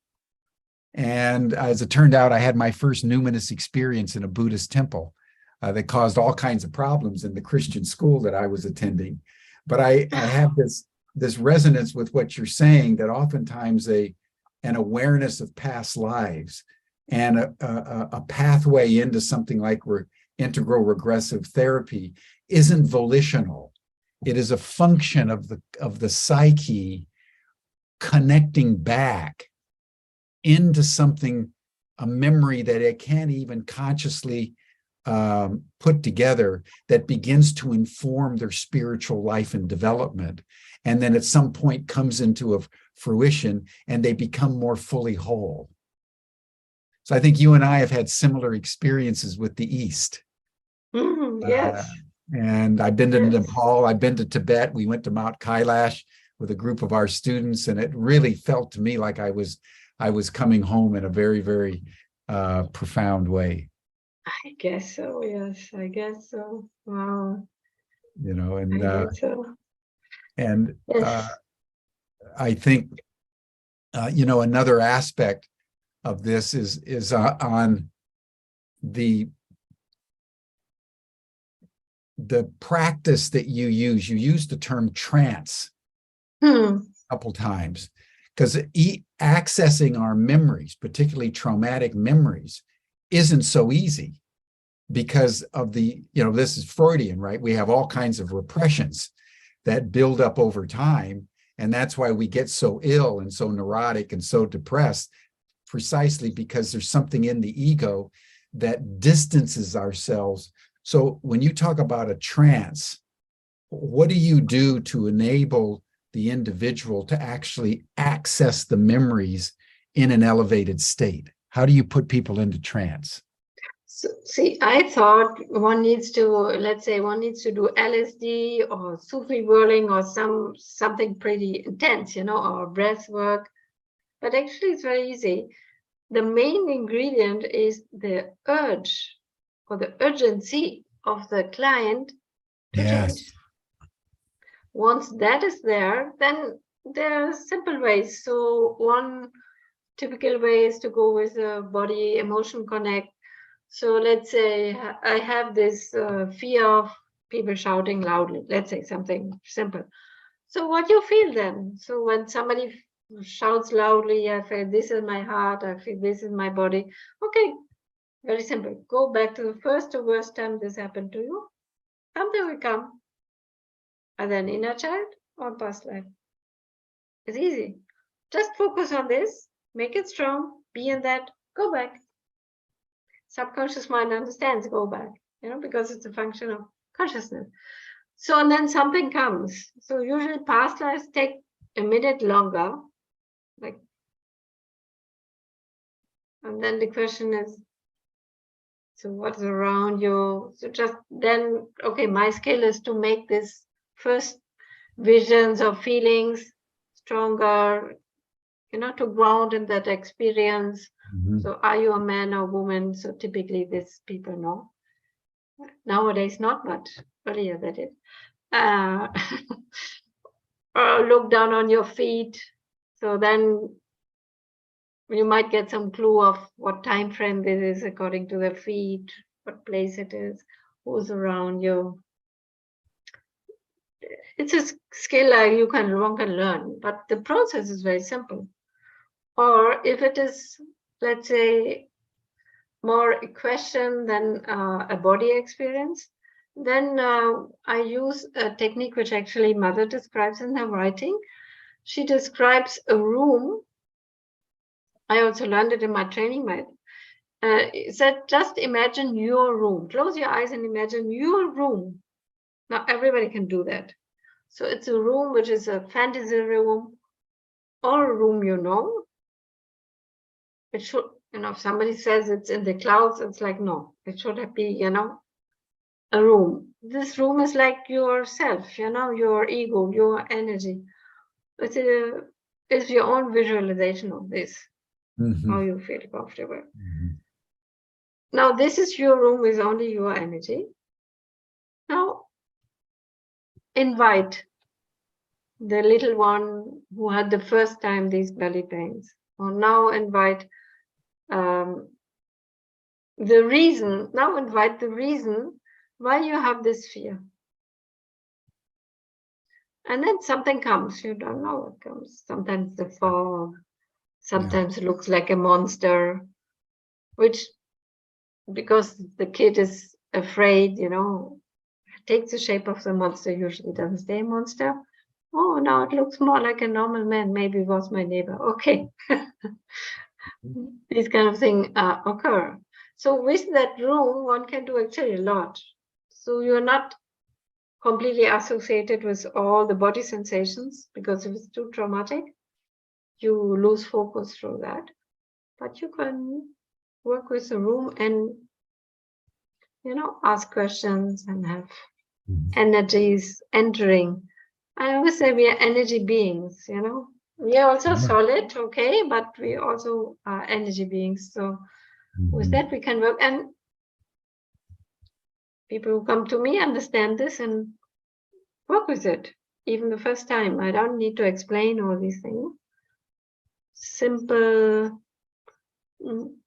And as it turned out, I had my first numinous experience in a Buddhist temple that caused all kinds of problems in the Christian school that I was attending. But I have this resonance with what you're saying, that oftentimes an awareness of past lives and a pathway into something like integral regressive therapy isn't volitional. It is a function of the psyche connecting back into something, a memory that it can't even consciously put together, that begins to inform their spiritual life and development. And then at some point comes into a fruition and they become more fully whole. So I think you and I have had similar experiences with the East. Yes. And I've been to Nepal, I've been to Tibet. We went to Mount Kailash with a group of our students, and it really felt to me like I was coming home in a very, very profound way. I guess so. Yes, I guess so. Wow. You know, I guess so. and Yes. I think you know, another aspect of this is on the practice that you use. You use the term trance a couple times, because accessing our memories, particularly traumatic memories, isn't so easy because of the, you know, this is Freudian, right? We have all kinds of repressions that build up over time. And that's why we get so ill and so neurotic and so depressed, precisely because there's something in the ego that distances ourselves. So when you talk about a trance, what do you do to enable the individual to actually access the memories in an elevated state? How do you put people into trance? So, see, I thought one needs to, let's say, one needs to do LSD or Sufi whirling or something pretty intense, you know, or breath work. But actually, it's very easy. The main ingredient is the urge or the urgency of the client to change. Once that is there, then there are simple ways. So one typical way is to go with the body emotion connect. So let's say I have this fear of people shouting loudly, let's say something simple. So what you feel then? So when somebody shouts loudly, I feel this in my heart, I feel this in my body. Okay, very simple. Go back to the first or worst time this happened to you. Something will come. And then inner child or past life. It's easy. Just focus on this, make it strong, be in that, go back. Subconscious mind understands go back, you know, because it's a function of consciousness. So, and then something comes. So usually past lives take a minute longer, like And then the question is, so what's around you? So just then, okay, my skill is to make this first visions or feelings stronger, to ground in that experience. So are you a man or woman? So typically this people know. Nowadays not, but earlier they did. Or look down on your feet. So then you might get some clue of what time frame this is according to the feet, what place it is, who's around you. It's a skill one can learn, but the process is very simple. Or if it is, let's say, more a question than a body experience, then I use a technique which actually Mother describes in her writing. She describes a room. I also learned it in my training. Said, just imagine your room. Close your eyes and imagine your room. Now everybody can do that. So it's a room which is a fantasy room or a room It should, if somebody says it's in the clouds, it's like, no, it should be, a room. This room is like yourself, your ego, your energy. It's your own visualization of this, how you feel comfortable. Now, this is your room with only your energy. Now, invite the little one who had the first time these belly pains, or now invite the reason why you have this fear. And then something comes, you don't know what comes. Sometimes the fog, sometimes it looks like a monster, which, because the kid is afraid, takes the shape of the monster, usually doesn't stay a monster. Oh, now it looks more like a normal man, maybe it was my neighbor. Okay. These kind of things occur. So with that room, one can do actually a lot. So you're not completely associated with all the body sensations, because if it's too traumatic, you lose focus through that. But you can work with the room and, ask questions and have energies entering. I always say we are energy beings, We are also solid, okay, but we also are energy beings. So with that, we can work. And people who come to me understand this and work with it. Even the first time, I don't need to explain all these things. Simple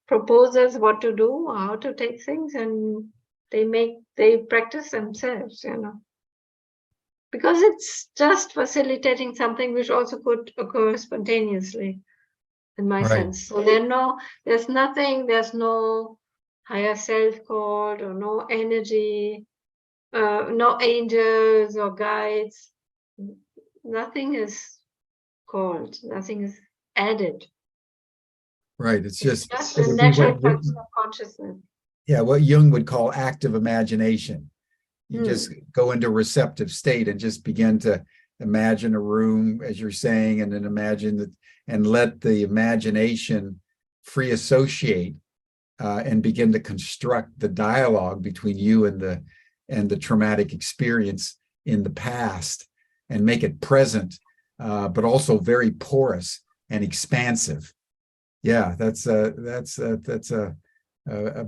proposals, what to do, how to take things, and they practice themselves, Because it's just facilitating something which also could occur spontaneously, in my sense. So there's no higher self called, or no energy, no angels or guides. Nothing is called, nothing is added. Right. It's just a natural function of consciousness. Yeah, what Jung would call active imagination. You just go into receptive state and just begin to imagine a room, as you're saying, and then imagine that, and let the imagination free associate and begin to construct the dialogue between you and the traumatic experience in the past, and make it present, but also very porous and expansive. Yeah, that's a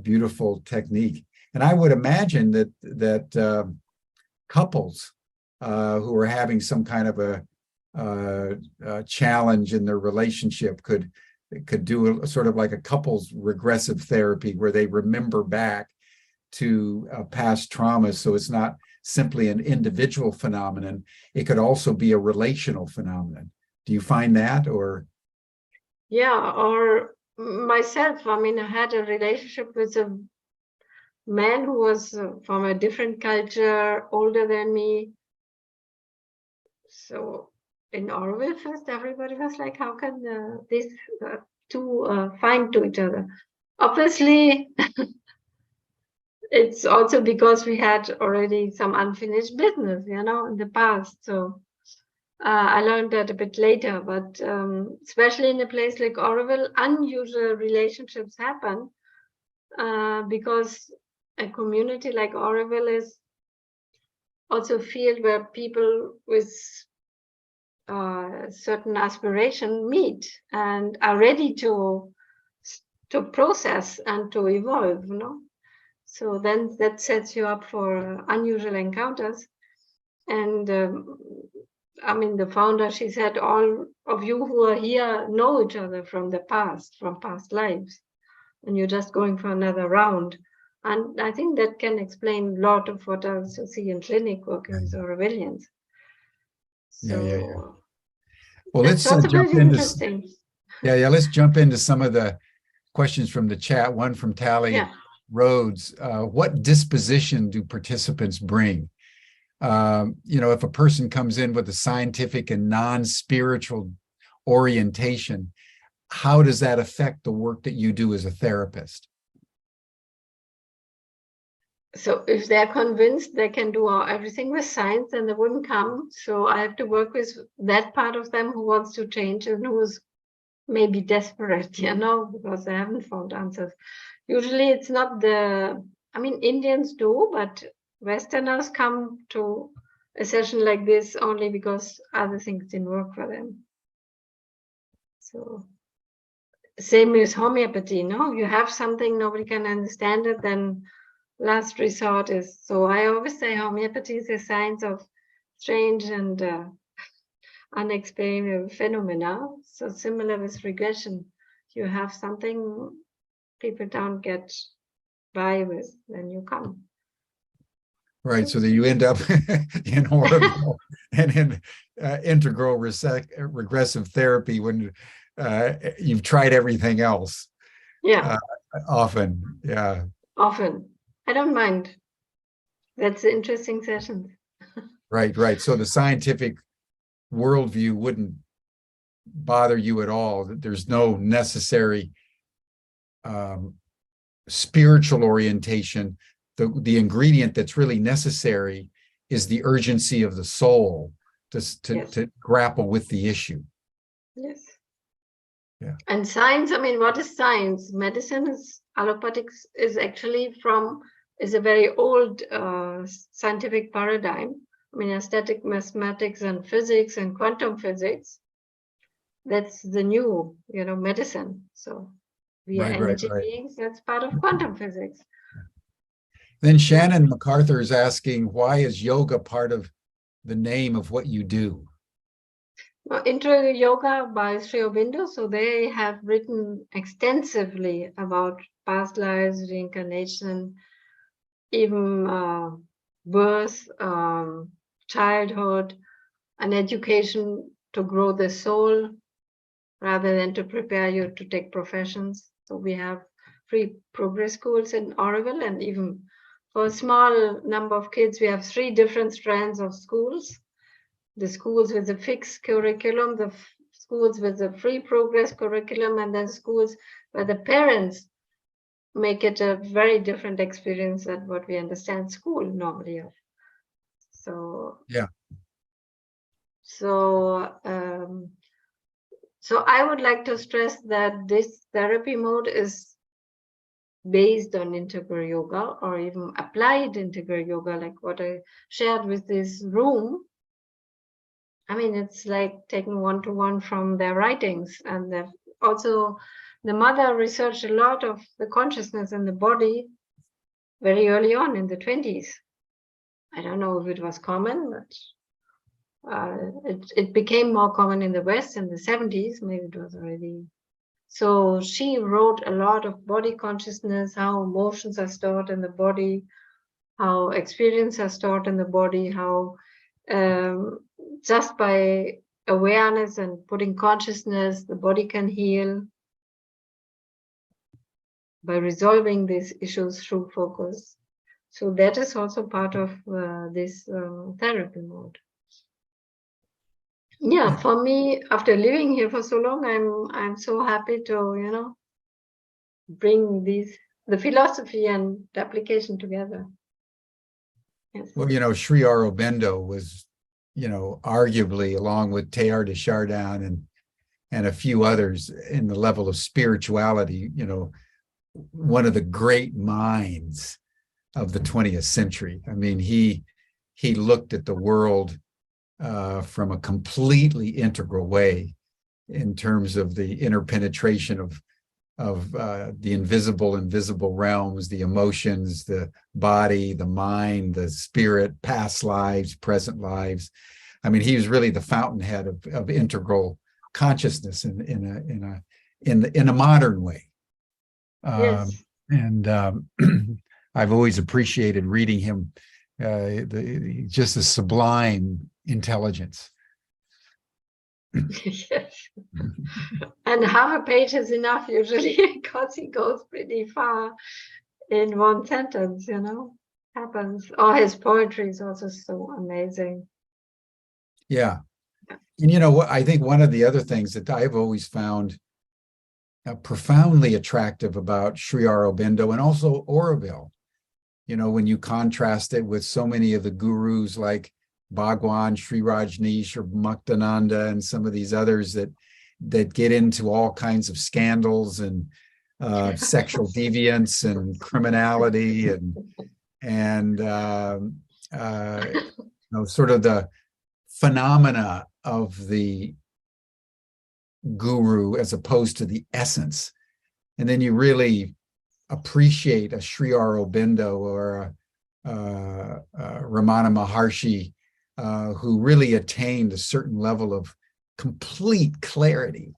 beautiful technique. And I would imagine that couples who are having some kind of a challenge in their relationship could do a sort of like a couples regressive therapy, where they remember back to past traumas. So it's not simply an individual phenomenon; it could also be a relational phenomenon. Do you find that, or? Yeah, or myself. I mean, I had a relationship with a man who was from a different culture, older than me. So in Aurobindo first, everybody was like, how can these two find to each other? Obviously, it's also because we had already some unfinished business, in the past. So I learned that a bit later, but especially in a place like Aurobindo, unusual relationships happen because a community like Aurobindo is also a field where people with certain aspiration meet and are ready to process and to evolve, you know. So then that sets you up for unusual encounters. And I mean, the founder, she said, all of you who are here know each other from the past, from past lives, and you're just going for another round. And I think that can explain a lot of what I also see in clinic working with Aurobillians. So well, let's also jump very into interesting. let's jump into some of the questions from the chat. One from Tally Rhodes. What disposition do participants bring? You know, if a person comes in with a scientific and non-spiritual orientation, how does that affect the work that you do as a therapist? So if they're convinced they can do everything with science, then they wouldn't come. So I have to work with that part of them who wants to change and who's maybe desperate, you know, because they haven't found answers. Usually it's not I mean, Indians do, but Westerners come to a session like this only because other things didn't work for them. So same with homeopathy, no? You have something, nobody can understand it, then last resort is, so I always say homeopathy is a science of strange and unexplainable phenomena. So similar with regression, you have something people don't get by with, then you come. Right, so that you end up in Aurobindo and in integral regressive therapy when you've tried everything else. Yeah. Often, yeah. Often. I don't mind. That's the interesting sessions. Right. So the scientific worldview wouldn't bother you at all. There's no necessary spiritual orientation. The ingredient that's really necessary is the urgency of the soul to grapple with the issue. Yes. Yeah. And science, I mean, what is science? Medicine is, allopathics is actually is a very old scientific paradigm. I mean, aesthetic mathematics and physics and quantum physics, that's the new, you know, medicine. So we are energy beings, that's part of quantum physics. Then Shannon MacArthur is asking, why is yoga part of the name of what you do? Well, Intro Yoga by Sri Aurobindo, so they have written extensively about past lives, reincarnation, even birth, childhood, and education to grow the soul rather than to prepare you to take professions. So we have free progress schools in Aurobindo, and even for a small number of kids, we have 3 different strands of schools. The schools with a fixed curriculum, the schools with a free progress curriculum, and then schools where the parents make it a very different experience than what we understand school normally of. So so I would like to stress that this therapy mode is based on integral yoga, or even applied integral yoga, like what I shared with this room. I mean, it's like taking one-to-one from their writings. And also the mother researched a lot of the consciousness in the body very early on in the 20s. I don't know if it was common, but it became more common in the West in the 70s. Maybe it was already. So she wrote a lot of body consciousness, how emotions are stored in the body, how experience are stored in the body, how just by awareness and putting consciousness, the body can heal by resolving these issues through focus. So that is also part of this therapy mode. Yeah, for me, after living here for so long, I'm so happy to, you know, bring the philosophy and the application together. Yes. Well, you know, Sri Aurobindo was, arguably along with Teilhard de Chardin and a few others in the level of spirituality, one of the great minds of the 20th century. I mean, he looked at the world from a completely integral way in terms of the interpenetration of the invisible and visible realms, the emotions, the body, the mind, the spirit, past lives, present lives. I mean, he was really the fountainhead of integral consciousness in a modern way. Yes. And I've always appreciated reading him, just a sublime intelligence. Yes. And half a page is enough usually because he goes pretty far in one sentence, happens. Oh, his poetry is also so amazing. Yeah. And what I think one of the other things that I've always found profoundly attractive about Sri Aurobindo and also Aurobindo, when you contrast it with so many of the gurus like Bhagwan, Sri Rajneesh, or Muktananda, and some of these others that get into all kinds of scandals and sexual deviance and criminality and sort of the phenomena of the guru as opposed to the essence. And then you really appreciate a Sri Aurobindo or a Ramana Maharshi who really attained a certain level of complete clarity.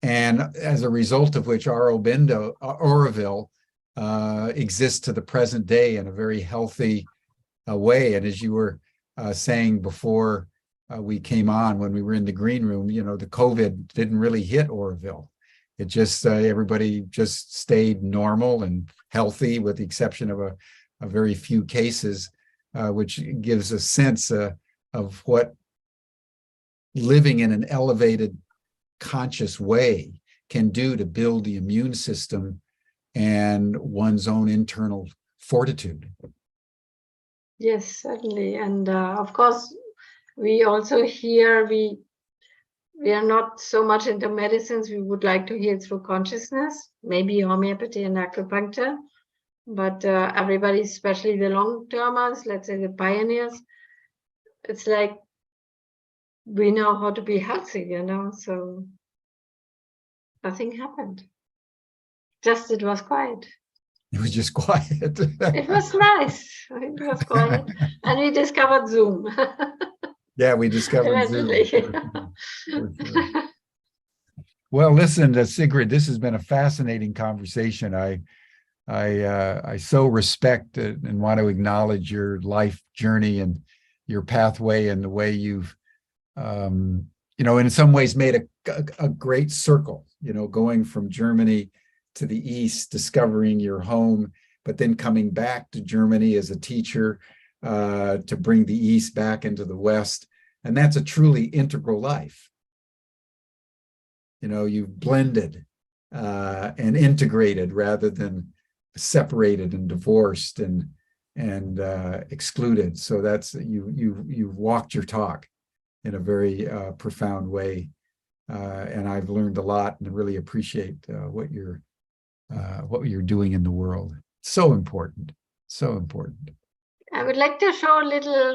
And as a result of which Aurobindo exists to the present day in a very healthy way. And as you were saying before we came on, when we were in the green room, the COVID didn't really hit Aurobindo. It just, everybody just stayed normal and healthy with the exception of a very few cases, which gives a sense of what living in an elevated conscious way can do to build the immune system and one's own internal fortitude. Yes, certainly. And of course, we also hear we are not so much into medicines. We would like to heal through consciousness, maybe homeopathy and acupuncture. But everybody, especially the long-termers, let's say the pioneers, it's like we know how to be healthy, so nothing happened. Just it was quiet. It was just quiet. It was nice. It was quiet. And we discovered Zoom. Yeah, we discovered Zoom. For sure. Well, listen, Sigrid, this has been a fascinating conversation. I so respect and want to acknowledge your life journey and your pathway and the way you've, in some ways made a great circle, going from Germany to the East, discovering your home, but then coming back to Germany as a teacher to bring the East back into the West. And that's a truly integral life. You've blended and integrated rather than separated and divorced and excluded. So that's you've walked your talk in a very profound way, and I've learned a lot and really appreciate what you're doing in the world. So important, so important. I would like to show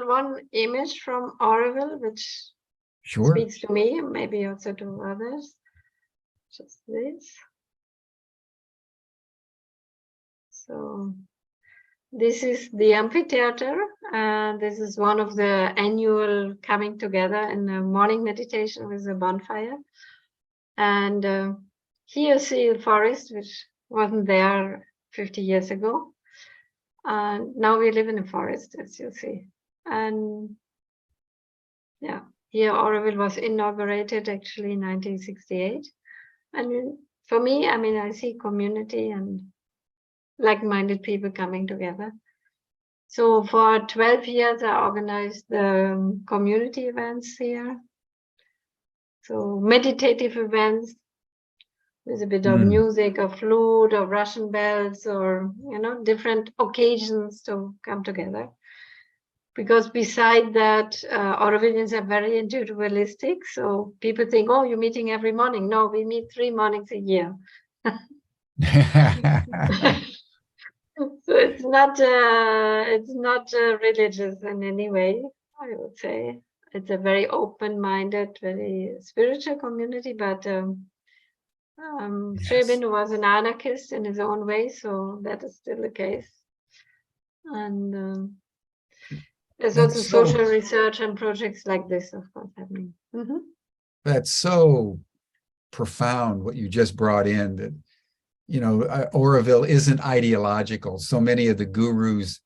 one image from Aurobindo, which Sure. speaks to me, maybe also to others. Just this. So this is the amphitheater, and this is one of the annual coming together in a morning meditation with a bonfire. And here you see the forest, which wasn't there 50 years ago. And now we live in a forest, as you see. And yeah, here Aurobindo was inaugurated actually in 1968. And for me, I see community and like-minded people coming together. So for 12 years, I organized the community events here. So meditative events with a bit of music or flute or Russian bells or, different occasions to come together. because beside that, Aurobidians are very individualistic. So people think, oh, you're meeting every morning. No, we meet 3 mornings a year. So it's not religious in any way, I would say. It's a very open-minded, very spiritual community, but Sri Aurobindo was an anarchist in his own way, so that is still the case. And there's also social research and projects like this, of course, happening. That's so profound what you just brought in, that, you know, Auroville isn't ideological. So many of the gurus,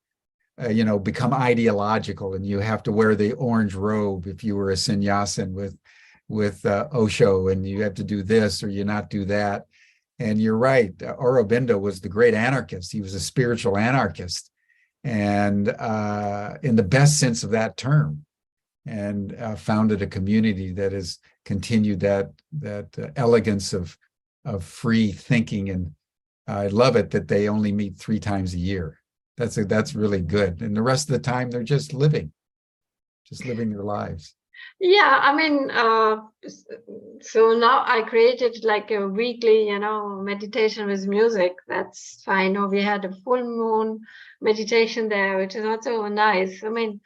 you know, become ideological, and you have to wear the orange robe if you were a sannyasin with Osho, and you have to do this or you not do that. And you're right, Aurobindo was the great anarchist. He was a spiritual anarchist, and in the best sense of that term, and founded a community that has continued that elegance of free thinking. And I love it that they only meet 3 times a year. That's really good. And the rest of the time they're just living their lives. Yeah, I mean, so now I created like a weekly, you know, meditation with music. That's fine. Or we had a full moon meditation there, which is also nice. I mean,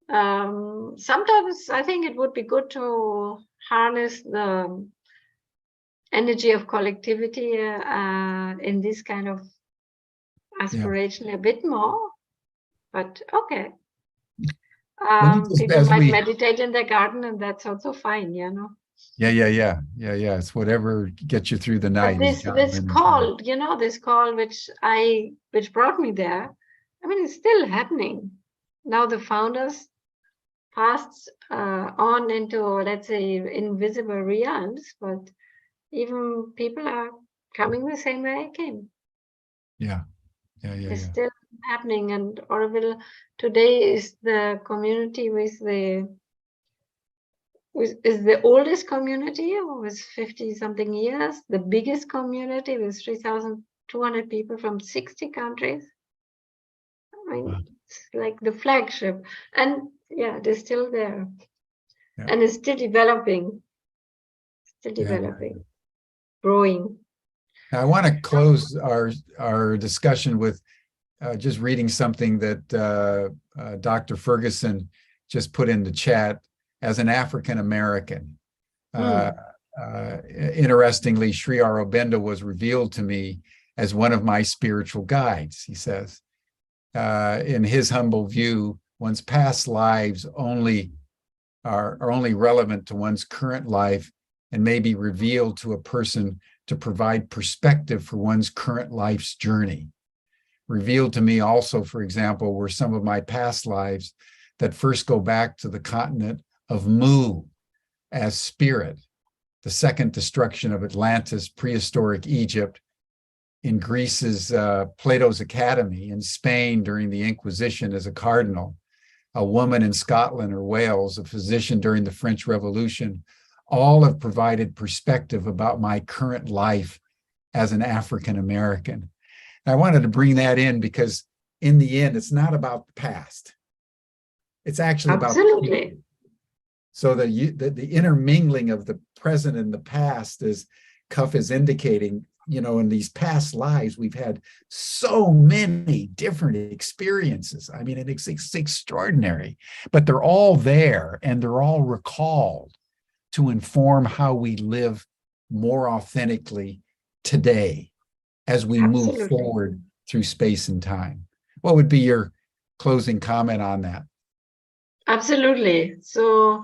sometimes I think it would be good to harness the energy of collectivity in this kind of aspiration a bit more, but okay. People might meditate in their garden, and that's also fine, you know. Yeah. It's whatever gets you through the night. But this call, you know, this call which brought me there, I mean, it's still happening. Now the founders passed on into, let's say, invisible realms, but even people are coming the same way I came. Yeah. It's still happening. And Auroville today is the community is the oldest community with 50 something years, the biggest community with 3,200 people from 60 countries. I mean, it's like the flagship. And yeah, they're still there. Yeah. And it's still developing. Growing. Now, I want to close our discussion with just reading something that Dr. Ferguson just put in the chat. As an African American, interestingly, Sri Aurobindo was revealed to me as one of my spiritual guides. He says, in his humble view, one's past lives are only relevant to one's current life and may be revealed to a person to provide perspective for one's current life's journey. Revealed to me also, for example, were some of my past lives that first go back to the continent of Mu as spirit, the second destruction of Atlantis, prehistoric Egypt, in Greece's Plato's Academy, in Spain during the Inquisition as a cardinal, a woman in Scotland or Wales, a physician during the French Revolution, all have provided perspective about my current life as an African American. I wanted to bring that in because in the end, it's not about the past. It's actually about the future. So the intermingling of the present and the past, as Cuff is indicating, you know, in these past lives, we've had so many different experiences. I mean, it's extraordinary, but they're all there and they're all recalled to inform how we live more authentically today as we move forward through space and time. What would be your closing comment on that? Absolutely. So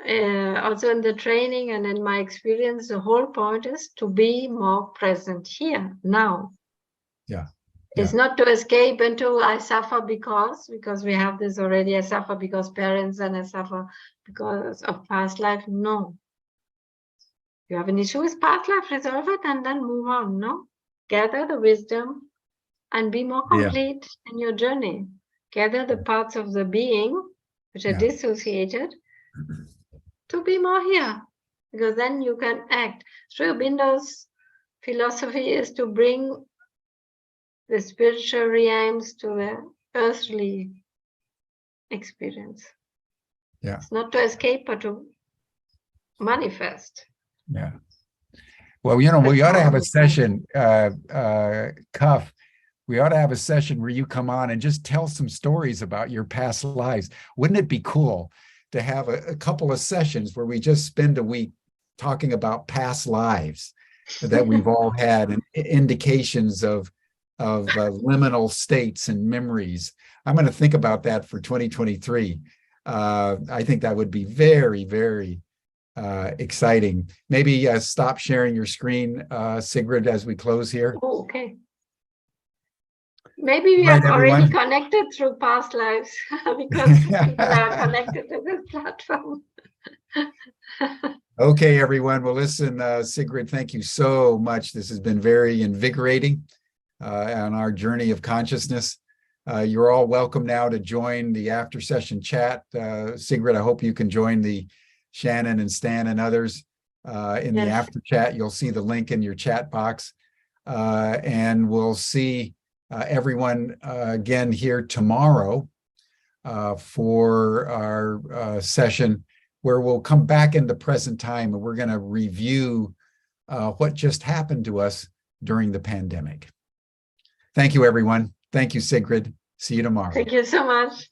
also in the training and in my experience, the whole point is to be more present here, now. Yeah. It's not to escape into I suffer because we have this already. I suffer because parents, and I suffer because of past life. No. You have an issue with past life, resolve it and then move on, no? Gather the wisdom and be more complete in your journey. Gather the parts of the being which are dissociated to be more here, because then you can act. Sri Aurobindo's philosophy is to bring the spiritual realms to the earthly experience. Yeah. It's not to escape, but to manifest. Yeah. Well, you know, we ought to have a session, Cuff. We ought to have a session where you come on and just tell some stories about your past lives. Wouldn't it be cool to have a couple of sessions where we just spend a week talking about past lives that we've all had and indications of liminal states and memories? I'm going to think about that for 2023. I think that would be very, very exciting. Maybe stop sharing your screen, Sigrid, as we close here. Oh, okay. Maybe we Right, are already everyone. connected through past lives because people are connected to this platform. Okay, everyone. Well, listen, Sigrid, thank you so much. This has been very invigorating on our journey of consciousness. You're all welcome now to join the after session chat. Sigrid, I hope you can join the Shannon and Stan and others in the after chat. You'll see the link in your chat box. And we'll see everyone again here tomorrow for our session where we'll come back into present time and we're going to review what just happened to us during the pandemic. Thank you, everyone. Thank you, Sigrid. See you tomorrow. Thank you so much.